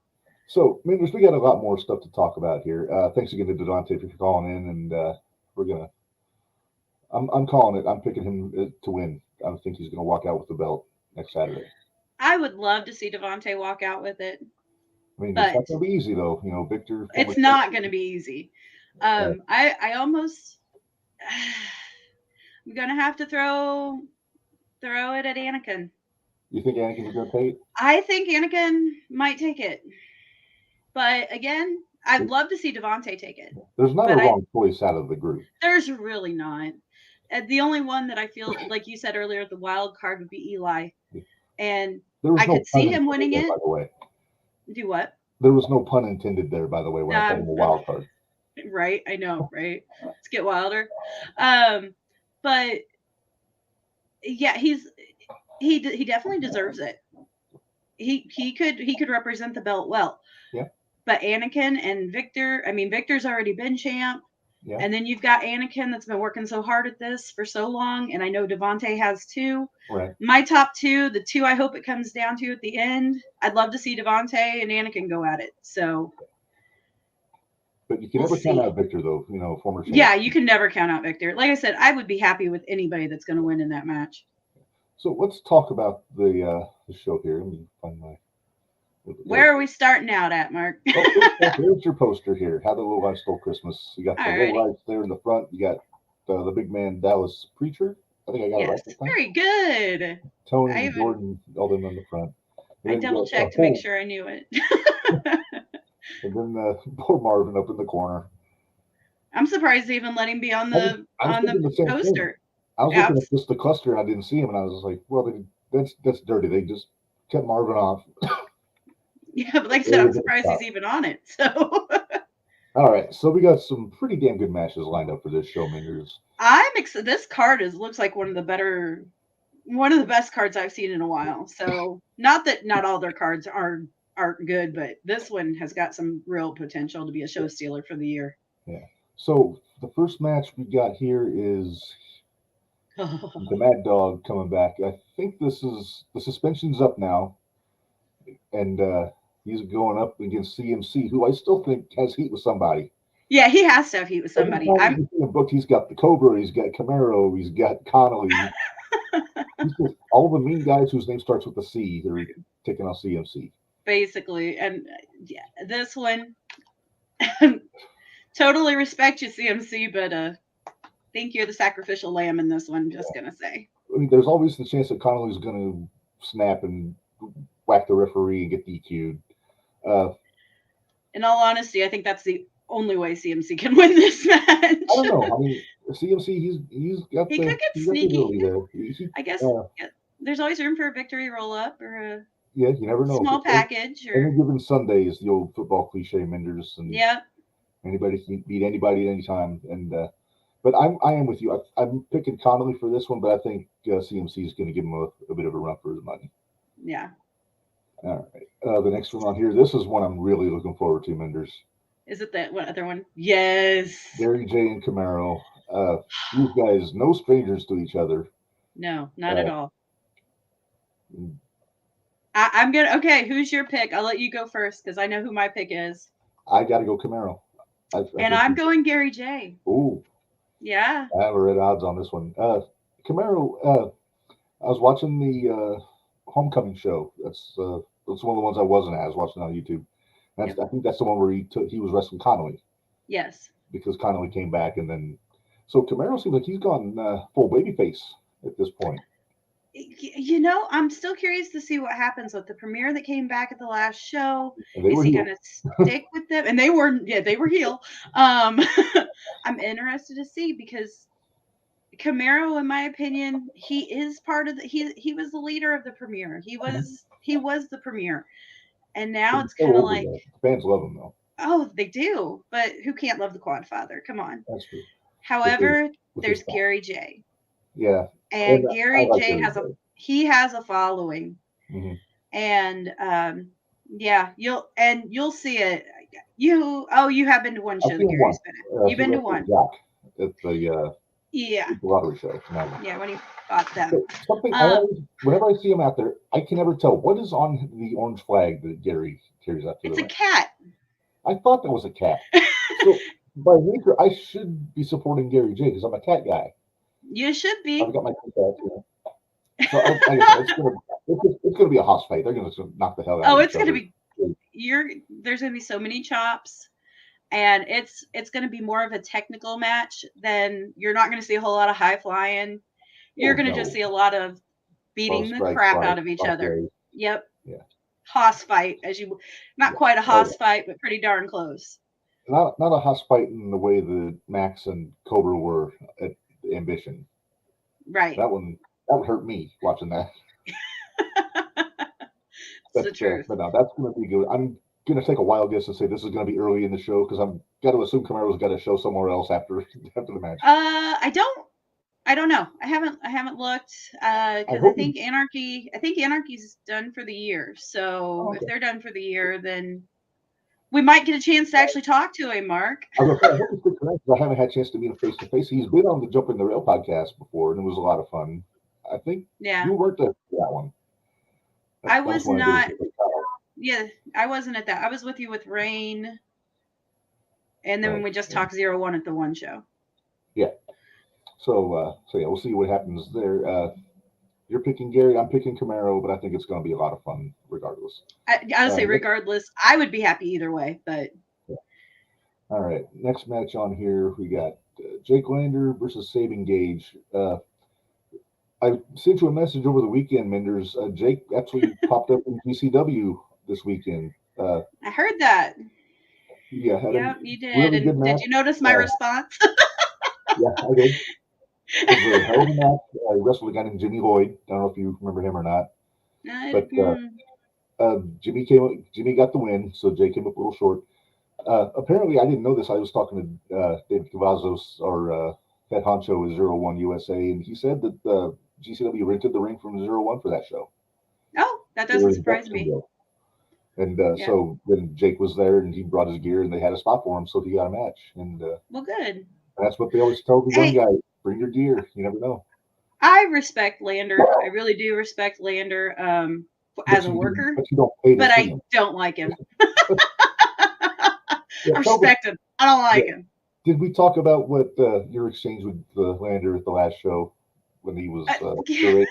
So, Minderz, we got a lot more stuff to talk about here. Thanks again to Devonte for calling in, and we're gonna. I'm calling it. I'm picking him to win. I think he's gonna walk out with the belt next Saturday. I would love to see Devonte walk out with it. I mean, it's not gonna be easy though. You know, Victor. It's not gonna be easy. I almost. I'm gonna have to throw it at Anakin. You think Anakin's gonna take it? I think Anakin might take it. But again, I'd love to see Devonte take it. There's not a wrong choice out of the group. There's really not. The only one that I feel, like you said earlier, the wild card would be Eli. And I could see him winning it. By the way. Do what? There was no pun intended there, by the way, when I called him a wild card. Right, I know, right? Let's get wilder. But yeah, he definitely deserves it. He could represent the belt well. Yeah. But Anakin and Victor, I mean, Victor's already been champ. Yeah. And then you've got Anakin that's been working so hard at this for so long. And I know Devonte has too. Right. My top two, the two I hope it comes down to at the end, I'd love to see Devonte and Anakin go at it. So. But you can never count out Victor, though, you know, former champ. Yeah, you can never count out Victor. Like I said, I would be happy with anybody that's going to win in that match. So let's talk about the show here. Let me find my. Where are we starting out at, Mark? Here's your poster here. How the Lowlifes Stole Christmas. You got the Lowlifes there in the front. You got the big man Dallas Preacher. I think I got it right this time. Very good. Tony and Jordan, all them in the front. I double checked to make sure I knew it. And then poor Marvin up in the corner. I'm surprised they even let him be on the poster. I was looking at just the cluster and I didn't see him, and I was like, well, that's dirty. They just kept Marvin off. Yeah, but like I said, I'm surprised he's even on it. So. All right, so we got some pretty damn good matches lined up for this show, Minderz. I'm excited. This card looks like one of the best cards I've seen in a while. So not that not all their cards aren't good, but this one has got some real potential to be a show stealer for the year. Yeah. So the first match we got here is the Mad Dog coming back. I think the suspension's up now, and he's going up against CMC, who I still think has heat with somebody. Yeah, he has to have heat with somebody. Every time you see book, he's got the Cobra, he's got Camaro, he's got Connolly. He's just all the mean guys whose name starts with a C. They're taking off CMC. Basically, and yeah, this one, totally respect you, CMC, but think you're the sacrificial lamb in this one. Just gonna say. I mean, there's always the chance that Connolly's going to snap and whack the referee and get DQ'd. In all honesty, I think that's the only way CMC can win this match. I don't know. I mean, CMC, he's got he the, could get he's sneaky. got the there. I guess there's always room for a victory roll up or a you never know. Small package. Or any given Sunday is the old football cliche, Minderz, and anybody can beat anybody at any time. And but I am with you. I'm picking Connolly for this one, but I think CMC is going to give him a bit of a run for his money. Yeah. All right. The next one on here. This is one I'm really looking forward to, Minderz. Is it that what other one? Yes. Gary J and Camaro. These guys, no strangers to each other. No, not at all. I'm gonna. Okay, who's your pick? I'll let you go first because I know who my pick is. I got to go Camaro. I'm going Gary J. Ooh. Yeah. I have a red odds on this one. Camaro. I was watching the Homecoming show. That's one of the ones I wasn't at. I was watching on YouTube. I think that's the one where he was wrestling Connolly. Yes. Because Connolly came back, and then so Camaro seems like he's gone full babyface at this point. I'm still curious to see what happens with the premiere that came back at the last show. Is he going to stick with them? And they were heel. I'm interested to see because Camaro, in my opinion, he is part of he was the leader of the premiere. He was the premiere. And now it's kind of like fans love him though. Oh, they do, but who can't love the Quad Father? Come on. That's true. However, there's Gary J. Yeah, and Gary J has a following, and you'll see it. You have been to one show that Gary's been at. You've been to one. At the lottery show. Yeah, when he bought them. Something whenever I see him out there, I can never tell what is on the orange flag that Gary carries out. It's a cat. I thought that was a cat. So by nature, I should be supporting Gary J because I'm a cat guy. You should be. I've got my cat. So it's going to be a hoss fight. They're going to knock the hell out. Oh, it's going to be. There's going to be so many chops. And it's going to be more of a technical match than you're not going to see a whole lot of high flying. You're going to just see a lot of beating the crap out of each other. Yep. Yeah. Hoss fight, not quite a hoss fight, but pretty darn close. Not a hoss fight in the way that Max and Cobra were at Ambition. Right. That would hurt me watching that. That's the truth. But no, that's going to be good. I'm going to take a wild guess and say this is going to be early in the show because I'm got to assume Camaro's got a show somewhere else after the match. I don't know. I haven't looked because I think Anarchy's done for the year. So if they're done for the year, then we might get a chance to actually talk to him, Mark. I haven't had a chance to meet him face to face. He's been on the Jumping the Rail podcast before, and it was a lot of fun. I think you weren't at that one. I was not. Yeah, I wasn't at that. I was with you with Rain, and then when we just talked 0-1 at the one show. Yeah. So we'll see what happens there. You're picking Gary, I'm picking Camaro, but I think it's going to be a lot of fun regardless. I'll say regardless. I would be happy either way, but. Yeah. All right, next match on here, we got Jake Lander versus Sabin Gage. I sent you a message over the weekend, Minderz. Jake actually popped up in GCW this weekend. I heard that. Yeah, you did. Really and did you notice my response? Yeah, I did. It was a hell of a match. I wrestled a guy named Jimmy Lloyd. I don't know if you remember him or not. But Jimmy got the win, so Jake came up a little short. Apparently, I didn't know this. I was talking to David Cavazos, our head honcho with 0-1 USA, and he said that GCW rented the ring from 0-1 for that show. Oh, that doesn't surprise me. And so then Jake was there, and he brought his gear, and they had a spot for him, so he got a match. And well, good. That's what they always tell the young guys: bring your gear. You never know. I respect Lander. I really do respect Lander. as a worker, but you don't pay to but see I him. don't like him. Yeah, I respect him. I don't like him. Did we talk about what your exchange with Lander at the last show when he was berating?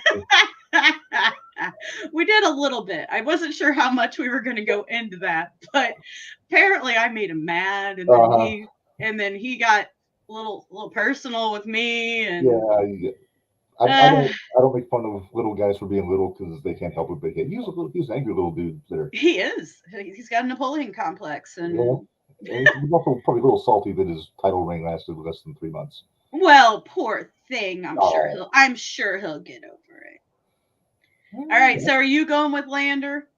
We did a little bit. I wasn't sure how much we were going to go into that, but apparently I made him mad, and then he got a little personal with me, and I don't make fun of little guys for being little because they can't help it. But he's an angry little dude there. He is. He's got a Napoleon complex, and and he's also probably a little salty that his title reign lasted less than 3 months. Well, poor thing. I'm sure he'll get over it. All right. So, are you going with Lander?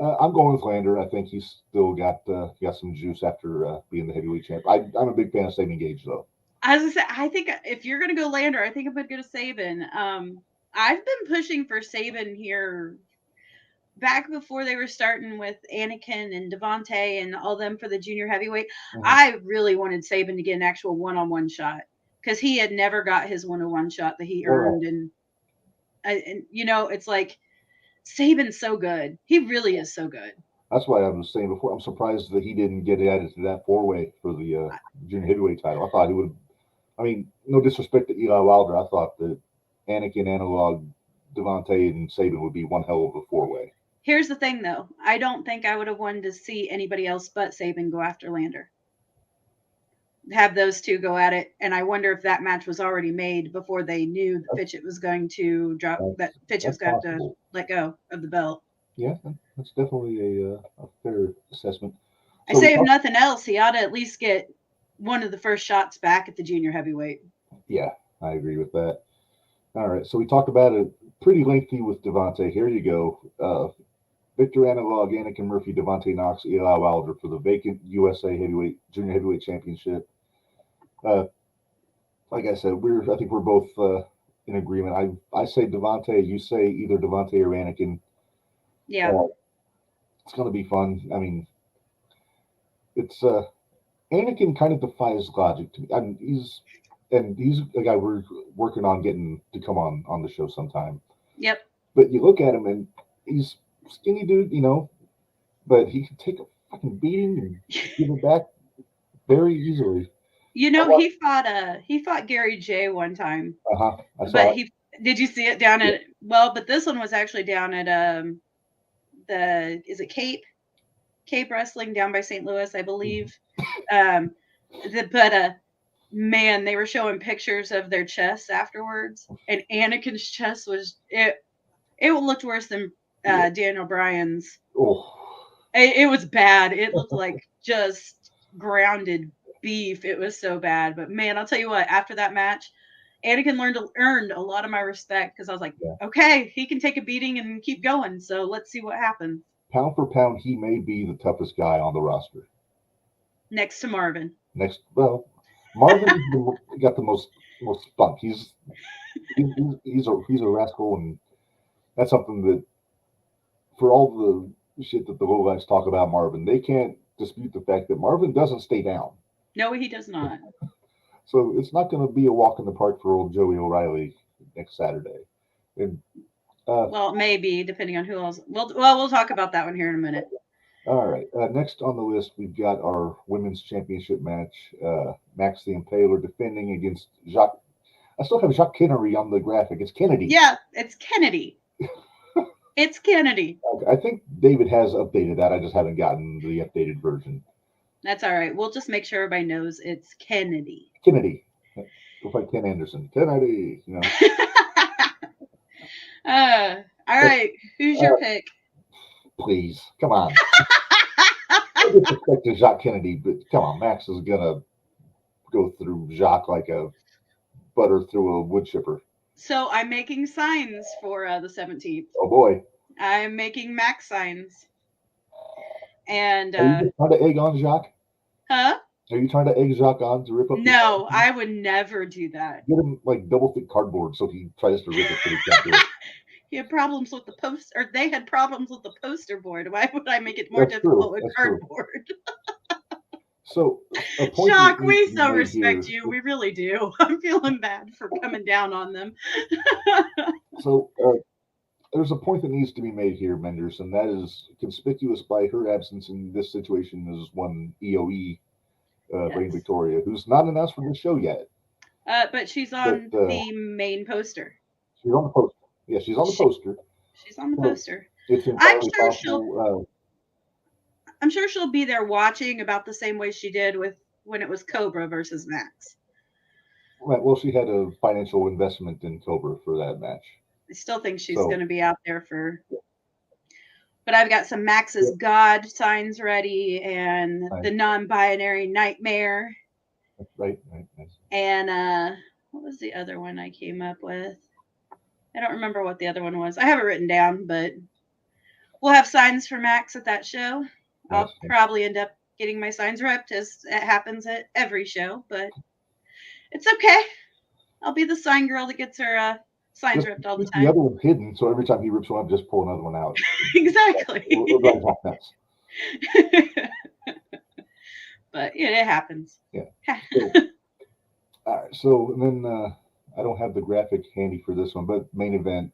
I'm going with Lander. I think he's still got some juice after being the heavyweight champ. I'm a big fan of Sabin Gage, though. As I said, I think if you're going to go Lander, I think I'm going to go to Sabin. I've been pushing for Sabin here back before they were starting with Anakin and Devonte and all them for the junior heavyweight. Mm-hmm. I really wanted Sabin to get an actual one-on-one shot because he had never got his one-on-one shot that he earned. And it's like Sabin's so good. He really is so good. That's why I was saying before, I'm surprised that he didn't get added to that four-way for the junior heavyweight title. I thought he would. I mean, no disrespect to Eli Wilder. I thought that Anakin, Analog, Devonte, and Sabin would be one hell of a four-way. Here's the thing, though. I don't think I would have wanted to see anybody else but Sabin go after Lander. Have those two go at it, and I wonder if that match was already made before they knew that Fitchett was going to drop. That Fitchett was going to let go of the belt. Yeah, that's definitely a fair assessment. I say, if nothing else, he ought to at least get one of the first shots back at the junior heavyweight. Yeah, I agree with that. All right, so we talked about it pretty lengthy with Devonte. Here you go. Victor Analog, Anakin Murphy, Devonte Knox, Eli Wilder for the vacant USA junior heavyweight championship. Like I said, I think we're both in agreement. I say Devonte, you say either Devonte or Anakin. Yeah, it's going to be fun. I mean, it's Anakin kind of defies logic to me. I mean, he's a guy we're working on getting to come on the show sometime. Yep. But you look at him and he's skinny dude, but he can take a fucking beating and give it back very easily. He fought Gary J one time. Did you see it down at but this one was actually down at is it Cape Wrestling down by St. Louis, I believe. Man, they were showing pictures of their chests afterwards, and Anakin's chest was it looked worse than Daniel Bryan's. Oh. It was bad. It looked like just grounded beef. It was so bad. But man, I'll tell you what, after that match, Anakin earned a lot of my respect because I was like, okay, he can take a beating and keep going. So let's see what happens. Pound for pound, he may be the toughest guy on the roster. Next to Marvin. Marvin got the most spunk. He's a rascal, and that's something that, for all the shit that the Lowlifes talk about Marvin, they can't dispute the fact that Marvin doesn't stay down. No, he does not. So it's not going to be a walk in the park for old Joey O'Reilly next Saturday. And, well, maybe, depending on who else. We'll talk about that one here in a minute. All right. Next on the list, we've got our women's championship match. Max the Impaler defending against Jacques. I still have Jacques Kennedy on the graphic. It's Kennedy. Yeah, it's Kennedy. It's Kennedy. I think David has updated that. I just haven't gotten the updated version. That's all right. We'll just make sure everybody knows it's Kennedy. Kennedy. Looks like Ken Anderson. Kennedy. All right. Who's your pick? Please. Come on. I disrespect to Jacques Kennedy, but come on. Max is going to go through Jacques like a butter through a wood chipper. So I'm making signs for the 17th. Oh, boy. I'm making Max signs. And are you trying to egg on Jacques? Huh? Are you trying to egg Jacques on to rip up? No, I would never do that. Get him like double thick cardboard so he tries to rip it, but he can't do it. He had problems with the post, or they had problems with the poster board. Why would I make it more difficult with cardboard? So, Jacques, we so respect you. We really do. I'm feeling bad for coming down on them. So, there's a point that needs to be made here, Minderz, and that is conspicuous by her absence in this situation is one EOE, Brain Yes. Victoria, who's not announced for this show yet. But she's on the main poster. She's on the poster. Yeah, she's on the poster. She's on the So poster. it's I'm entirely sure possible. I'm sure she'll be there watching about the same way she did with when it was Cobra versus Max. Right, well, she had a financial investment in Cobra for that match. I still think she's So- going to be out there for. But I've got some Max's God signs ready and Right. the non-binary nightmare. Right. And what was the other one I came up with? I don't remember what the other one was. I have it written down, but we'll have signs for Max at that show. I'll Nice. probably end up getting my signs repped, as it happens at every show, but it's okay. I'll be the sign girl that gets her signs ripped all the The time. other one's hidden, so every time he rips one up, just pull another one out. Exactly. We'll drive half nuts. But yeah, it happens. Yeah. All right. So and then I don't have the graphic handy for this one, but main event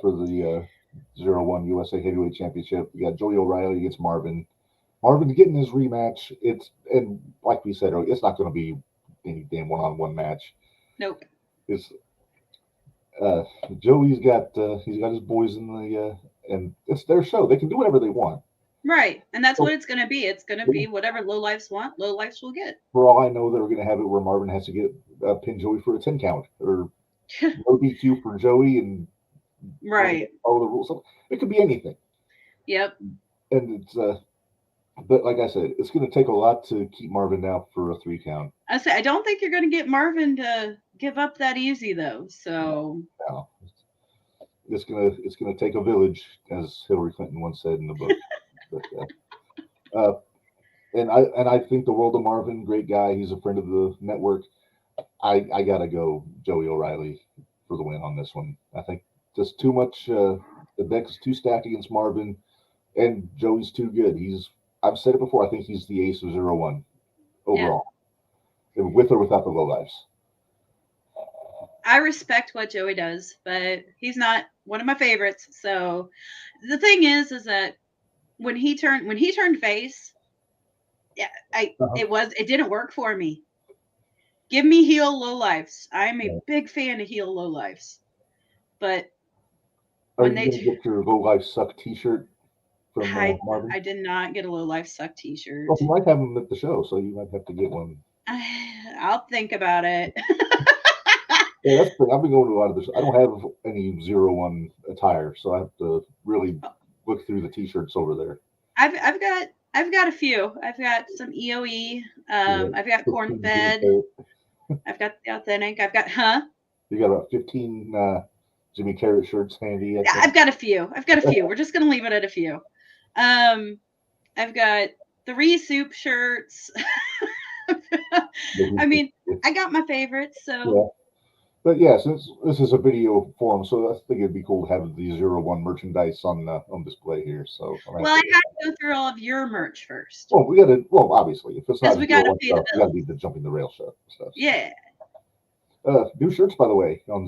for the 0-1 USA Heavyweight Championship. We got Joey O'Reilly against Marvin. Marvin's getting his rematch. And like we said earlier, it's not going to be any damn one-on-one match. Nope. It's Joey's got he's got his boys in the and it's their show. They can do whatever they want. Right. And that's what it's going to be. It's going to be whatever Lowlifes want, Lowlifes will get. For all I know, they're going to have it where Marvin has to get pin Joey for a 10 count or no DQ for Joey and right. All the rules. It could be anything. Yep. And it's but like I said, it's going to take a lot to keep Marvin down for a 3 count. I don't think you're going to get Marvin to give up that easy though. So No. It's gonna take a village, as Hillary Clinton once said in the book. But, and I think the world of Marvin, great guy. He's a friend of the network. I gotta go Joey O'Reilly for the win on this one. I think just too much. The deck is too stacked against Marvin, and Joey's too good. I've said it before. I think he's the ace of 0-1 overall, with or without the Lowlifes. I respect what Joey does, but he's not one of my favorites. So the thing is that when he turned face, yeah, it didn't work for me. Give me heel Lowlifes. I'm a big fan of heel Lowlifes. But Are you gonna get your Lowlife Suck T-shirt from Marvin? I did not get a Lowlife Suck T-shirt. Well, you might have them at the show, so you might have to get one. I'll think about it. Yeah, that's the thing. I've been going to a lot of this. I don't have any 0-1 attire, so I have to really look through the T-shirts over there. I've got a few. I've got some EOE. I've got corn fed. I've got the authentic. I've got You got about 15 Jimmy Carrot shirts handy. I've got a few. We're just gonna leave it at a few. I've got 3 soup shirts. I mean, I got my favorites. So. Yeah. But yeah, since this is a video forum, so I think it'd be cool to have the 0-1 merchandise on display here. So well, I got to go through all of your merch first. Well, we got to. Well, obviously, if it's not we got to pay the bill. We got to be the Jumping the Rail stuff. Yeah. New shirts, by the way, on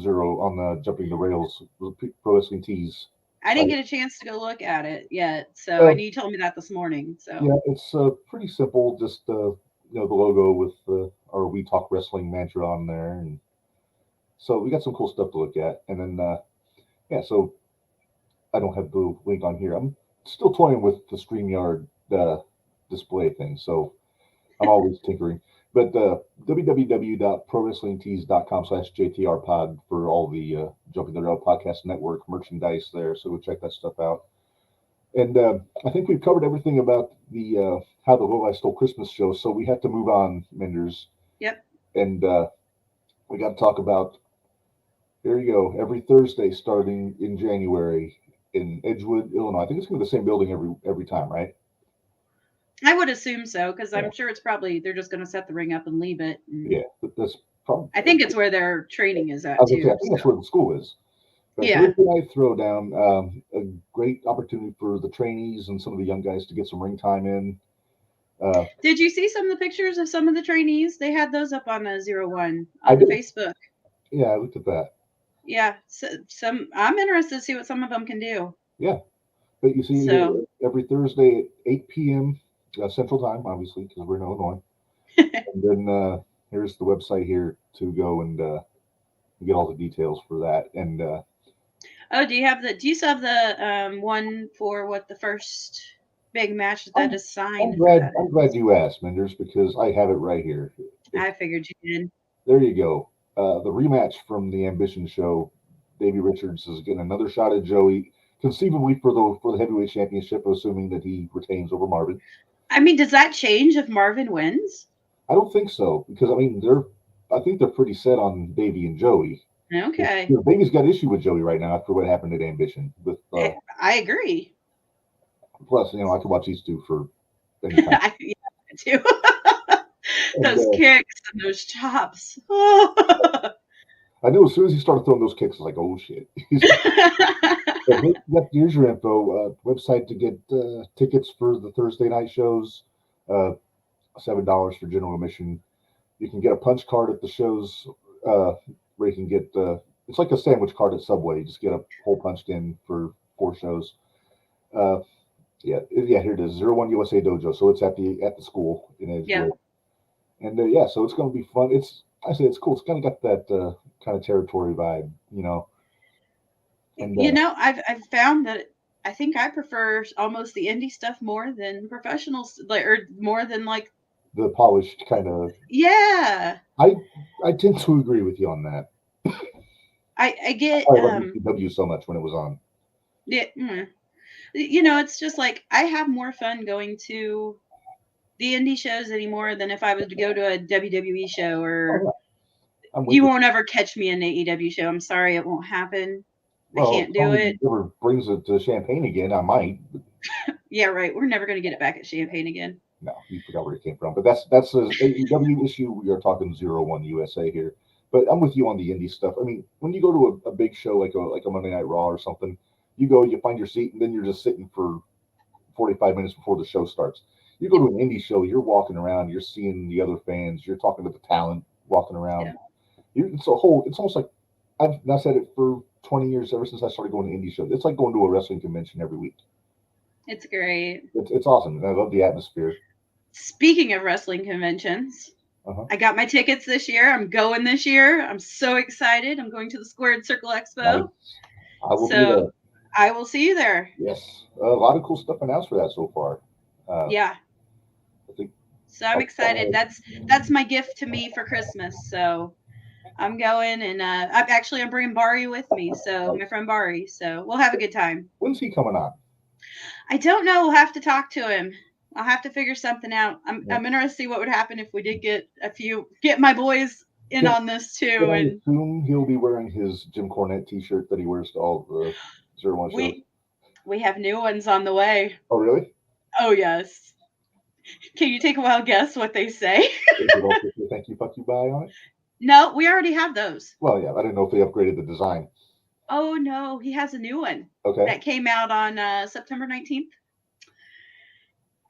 Jumping the Rails Pro Wrestling Tees. I didn't get a chance to go look at it yet, so and you told me that this morning. So yeah, it's pretty simple. Just the logo with our We Talk Wrestling mantra on there, and so we got some cool stuff to look at. And then so I don't have the link on here. I'm still toying with the StreamYard display thing, so I'm always tinkering. But www.prowrestlingtees.com/JTRpod for all the Jumping the Rail Podcast Network merchandise there. So go check that stuff out. And I think we've covered everything about the how the Lowlifes Stole Christmas show. So we have to move on, Minderz. Yep. And we got to talk about. There you go. Every Thursday starting in January in Edgewood, Illinois. I think it's going to be the same building every time, right? I would assume so, because I'm sure it's probably they're just going to set the ring up and leave it. And yeah, that's probably. I think it's where their training is at too. I think that's where the school is. But Thursday night throwdown, a great opportunity for the trainees and some of the young guys to get some ring time in. Did you see some of the pictures of some of the trainees? They had those up on 0-1 on Facebook. Yeah, I looked at that. Yeah, so I'm interested to see what some of them can do. Yeah, but you see So every Thursday at 8 p.m. Central Time, obviously, because we're in Illinois. And then here's the website here to go and get all the details for that. And oh, do you still have the one for what the first big match that is signed for that I'm is? glad you asked, Minderz, because I have it right here. I figured you did. There you go. The rematch from the Ambition show. Davey Richards is getting another shot at Joey, conceivably for the heavyweight championship, assuming that he retains over Marvin. I mean, does that change if Marvin wins? I don't think so, because I mean I think they're pretty set on Davey and Joey. Okay. You know, Davey's got issue with Joey right now after what happened at Ambition. With I agree. plus, you know, I could watch these two for any time. I too. Those kicks and those chops. I knew as soon as he started throwing those kicks, I was like, "Oh shit!" But here's your info. Website to get tickets for the Thursday night shows. $7 for general admission. You can get a punch card at the shows where you can get. It's like a sandwich card at Subway. You just get a hole punched in for 4 shows. Here it is. 01 USA Dojo. So it's at the school in Edgewood. Yeah. And so it's going to be fun. I say it's cool. It's kind of got that kind of territory vibe, you know. And you know, I've found that I think I prefer almost the indie stuff more than professionals, or more than like the polished kind of. Yeah. I tend to agree with you on that. I get I love ECW so much when it was on. Yeah. You know, it's just like I have more fun going to the indie shows anymore than if I was to go to a WWE show or you won't ever catch me in an AEW show. I'm sorry, it won't happen. Well, I can't do it. If ever brings it to Champaign again, I might. Yeah, right. We're never going to get it back at Champaign again. No, you forgot where it came from. But that's an AEW issue. We are talking 01 USA here. But I'm with you on the indie stuff. I mean, when you go to a big show like a Monday Night Raw or something, you go, you find your seat, and then you're just sitting for 45 minutes before the show starts. You go to an indie show, you're walking around, you're seeing the other fans, you're talking to the talent, walking around. Yeah. It's almost like I've said it for 20 years, ever since I started going to indie shows. It's like going to a wrestling convention every week. It's great. It's awesome. And I love the atmosphere. Speaking of wrestling conventions, I got my tickets this year. I'm going this year. I'm so excited. I'm going to the Squared Circle Expo. Nice. I will be there. I will see you there. Yes. A lot of cool stuff announced for that so far. Yeah. So I'm excited. That's my gift to me for Christmas. So I'm going, and I'm bringing Bari with me. So my friend Bari. So we'll have a good time. When's he coming on? I don't know. We'll have to talk to him. I'll have to figure something out. I'm interested to see what would happen if we did get my boys in on this too. I assume he'll be wearing his Jim Cornette T-shirt that he wears to all the 01 shows. We have new ones on the way. Oh, really? Oh, yes. Can you take a wild guess what they say? Thank you, fuck you, bye on it? No, we already have those. Well, yeah, I didn't know if they upgraded the design. Oh, no, he has a new one. Okay. That came out on September 19th.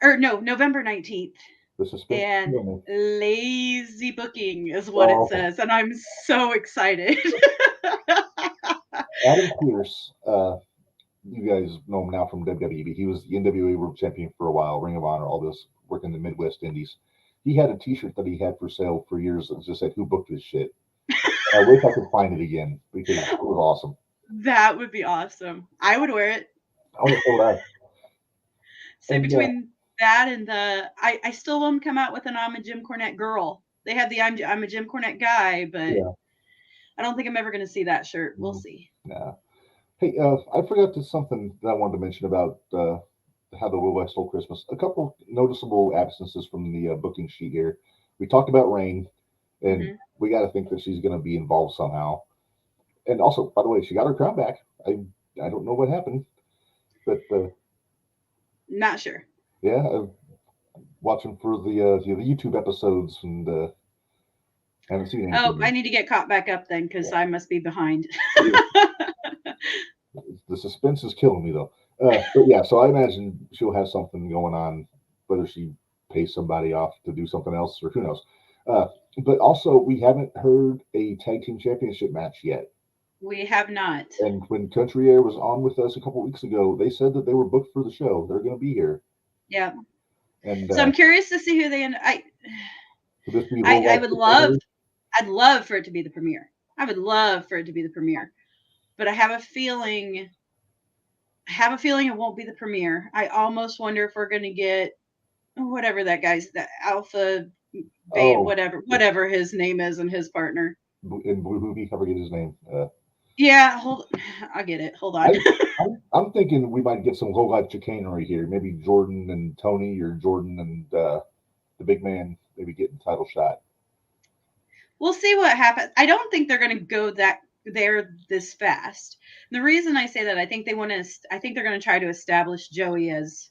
Or no, November 19th. And lazy booking is what it says. And I'm so excited. Adam Pearce, you guys know him now from WWE. He was the NWA World Champion for a while, Ring of Honor, all this, working the Midwest Indies. He had a T-shirt that he had for sale for years that just said, "Who booked this shit?" I wish I could find it again because it was awesome. That would be awesome. I would wear it. I would pull that. So between that and I still want to come out with an I'm a Jim Cornette girl. They have the I'm a Jim Cornette guy, but I don't think I'm ever going to see that shirt. We'll see. Nah. Hey, I forgot something that I wanted to mention about how the Lowlifes Stole Christmas. A couple noticeable absences from the booking sheet here. We talked about Rain, and we got to think that she's going to be involved somehow. And also, by the way, she got her crown back. I don't know what happened, but not sure. Yeah, I'm watching for the YouTube episodes and haven't seen anything. Oh, I need to get caught back up then because I must be behind. The suspense is killing me though. But yeah, so I imagine she'll have something going on, whether she pays somebody off to do something else or who knows. But also, we haven't heard a tag team championship match yet. We have not. And when Country Air was on with us a couple weeks ago, they said that they were booked for the show. They're going to be here. Yeah. And So I'm curious to see who they end. would this be I would love. I'd love for it to be the premiere. I would love for it to be the premiere, but I have a feeling. It won't be the premiere. I almost wonder if we're going to get whatever that guy's, the Alpha, whatever his name is, and his partner. In Blue Movie, I forget his name. Yeah, I'll get it. Hold on. I'm thinking we might get some low life chicanery here. Maybe Jordan and Tony, or Jordan and the big man, maybe getting title shot. We'll see what happens. I don't think they're going to go there this fast. The reason I say that, I think they're going to try to establish Joey as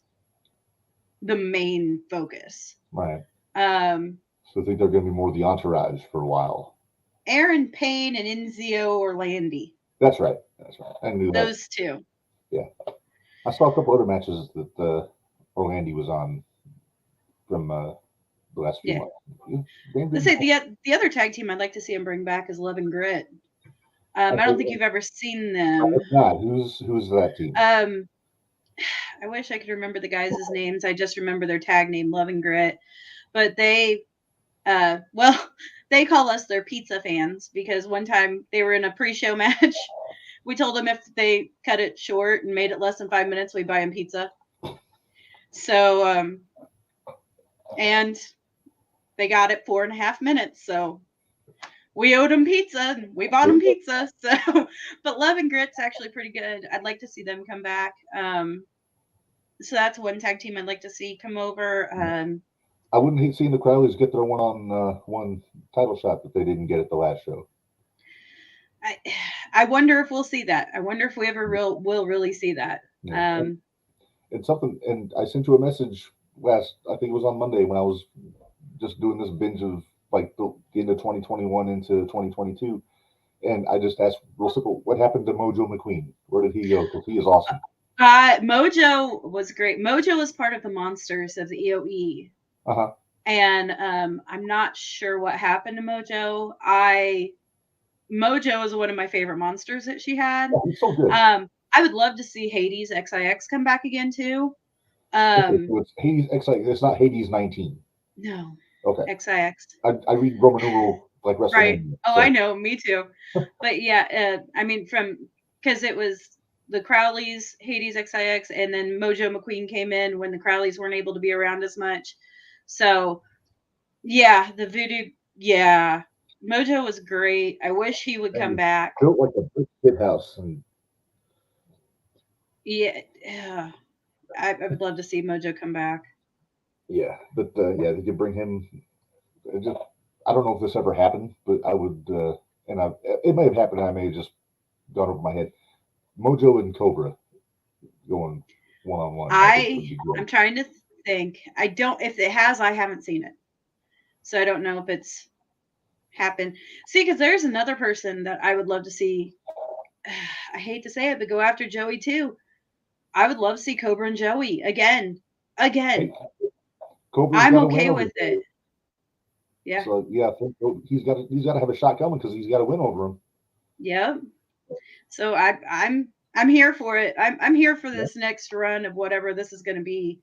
the main focus. Right. So I think they're going to be more the entourage for a while. Aaron Payne and Enzio Orlandi. That's right. I knew those two. Yeah. I saw a couple other matches that Orlandi was on from the last few months. Let's say the other tag team I'd like to see him bring back is Love and Grit. I don't think you've ever seen them. Not. Who's that team? I wish I could remember the guys' names. I just remember their tag name, Love and Grit. But they, they call us their pizza fans, because one time they were in a pre-show match. We told them if they cut it short and made it less than 5 minutes, we'd buy them pizza. So, and they got it 4.5 minutes. So we owed them pizza and we bought them pizza. So, but Love and Grit's actually pretty good. I'd like to see them come back. So that's one tag team I'd like to see come over. I wouldn't hate seeing the Crowleys get their one title shot that they didn't get at the last show. I wonder if we'll see that. I wonder if we ever will really see that. Yeah. And I sent you a message I think it was on Monday, when I was just doing this binge of like the end of 2021 into 2022. And I just asked real simple, what happened to Mojo McQueen? Where did he go? Because he is awesome. Mojo was great. Mojo was part of the Monsters of the EOE. Uh-huh. And I'm not sure what happened to Mojo. Mojo is one of my favorite monsters that she had. Oh, he's so good. I would love to see Hades XIX come back again too. Okay, so it's Hades XIX. It's not Hades 19. No. Okay. XIX. I read Roman numeral like WrestleMania. Right. Oh, so. I know. Me too. But yeah, I mean, because it was the Crowleys, Hades XIX, and then Mojo McQueen came in when the Crowleys weren't able to be around as much. So, yeah, the Voodoo, yeah. Mojo was great. I wish he would come back. Built like a brick kid house. And... Yeah. I would love to see Mojo come back. Yeah, but they could bring him. I don't know if this ever happened, but I would, it may have happened. I may have just gone over my head. Mojo and Cobra going one-on-one. I'm trying to think. If it has, I haven't seen it. So I don't know if it's happened. See, because there's another person that I would love to see. I hate to say it, but go after Joey too. I would love to see Cobra and Joey again. I'm okay with it. Yeah. So yeah, I think he's got to have a shot coming, because he's got to win over him. Yep. So I'm here for it. I'm here for this next run of whatever this is going to be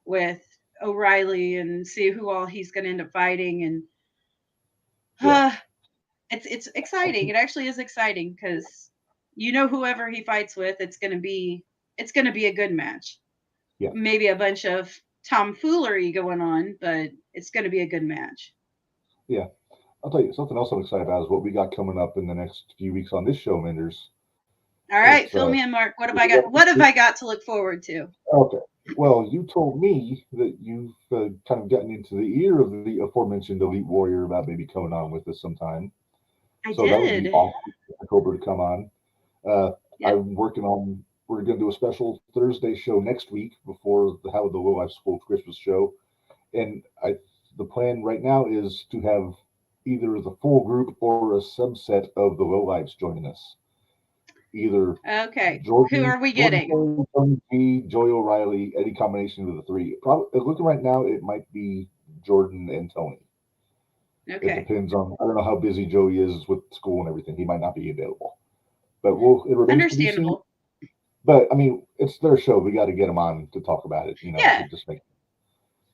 with O'Reilly, and see who all he's going to end up fighting. And it's exciting. It actually is exciting, because whoever he fights with, it's going to be a good match. Yeah. Maybe a bunch of tomfoolery going on, but it's going to be a good match. Yeah. I'll tell you something else I'm excited about is what we got coming up in the next few weeks on this show, Minderz. All right, fill me in, Mark. What have I got? What have I got to look forward to? Okay. Well, you told me that you've kind of gotten into the ear of the aforementioned Elite Warrior about maybe coming on with us sometime. I did. That would be awesome for Cobra to come on. I'm working on. We're going to do a special Thursday show next week before the Lowlifes Stole Christmas show, and the plan right now is to have either the full group or a subset of the Lowlifes joining us. Either Jordan, who are we getting? Tony G, Joey O'Reilly, any combination of the three. Probably looking right now, it might be Jordan and Tony. Okay. It depends on. I don't know how busy Joey is with school and everything. He might not be available. But it remains to be seen. Understandable. But I mean, it's their show. We got to get them on to talk about it. Yeah. To just make.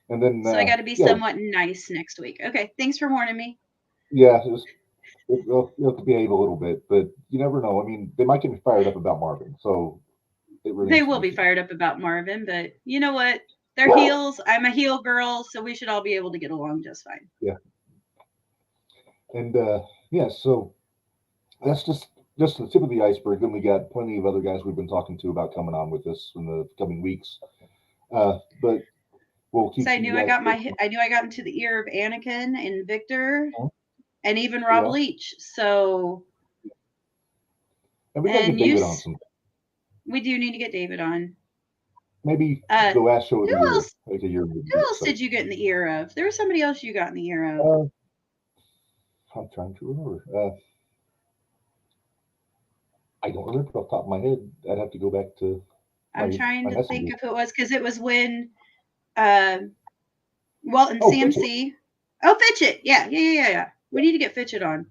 And then So I got to be somewhat nice next week. Okay, thanks for warning me. Yeah, you'll have to behave a little bit, but you never know. I mean, they might get me fired up about Marvin, so they will be fired up about Marvin. But you know what? They're heels. I'm a heel girl, so we should all be able to get along just fine. Yeah. And so that's just the tip of the iceberg. Then we got plenty of other guys we've been talking to about coming on with us in the coming weeks. But we'll keep. So I knew I got into the ear of Anakin and Victor, and even Rob Leach. So. And we got to get David on some. We do need to get David on. Maybe the last show of the year, like a year. Who else did you get in the ear of? There was somebody else you got in the ear of. I'm trying to remember. I don't remember off the top of my head. I'd have to go back to. I'm trying to think of who it was because it was when, Walton CMC. Oh, Fitchett. Yeah. We need to get Fitchett on.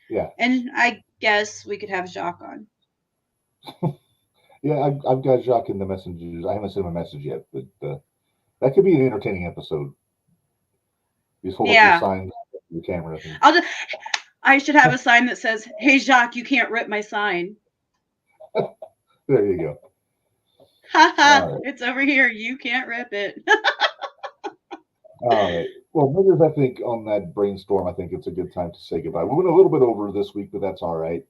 Yeah. And I guess we could have Jacques on. Yeah, I've got Jacques in the messages. I haven't sent him a message yet, but that could be an entertaining episode. You just hold up your sign, your camera. I should have a sign that says, "Hey Jacques, you can't rip my sign." There you go. Haha, it's over here. You can't rip it. All right. Well, Minderz, I think on that brainstorm, I think it's a good time to say goodbye. We went a little bit over this week, but that's all right.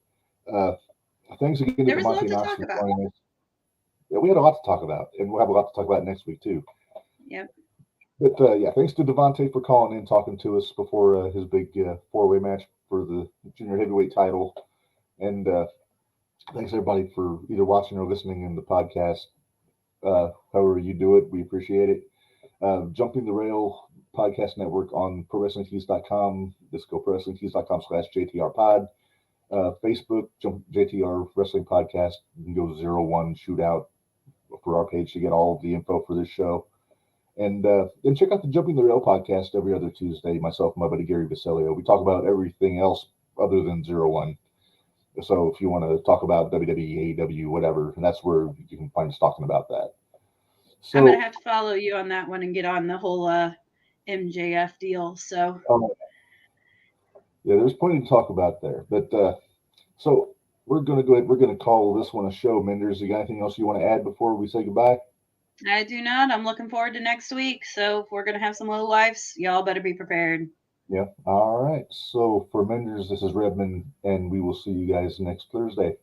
Thanks again to Devonte Knox for joining us. Yeah, we had a lot to talk about, and we'll have a lot to talk about next week too. Yep. But thanks to Devonte for calling in, talking to us before his big four-way match for the junior heavyweight title. And thanks everybody for either watching or listening in the podcast. However you do it, we appreciate it. Jumping the Rail Podcast Network on ProWrestlingTees.com, DiscoProWrestlingTees.com/JTRPod. Facebook, JTR Wrestling Podcast. You can go 01 Shootout for our page to get all of the info for this show. And then check out the Jumping the Rail podcast every other Tuesday. Myself and my buddy Gary Basilio. We talk about everything else other than 01. So if you want to talk about WWE, AEW, whatever, and that's where you can find us talking about that. So, I'm going to have to follow you on that one and get on the whole MJF deal. So. Yeah, there's plenty to talk about there. But so we're going to go ahead. We're going to call this one a show. Minderz, you got anything else you want to add before we say goodbye? I do not. I'm looking forward to next week. So if we're going to have some Lowlifes, y'all better be prepared. Yeah. All right. So for Minderz, this is Redmond, and we will see you guys next Thursday.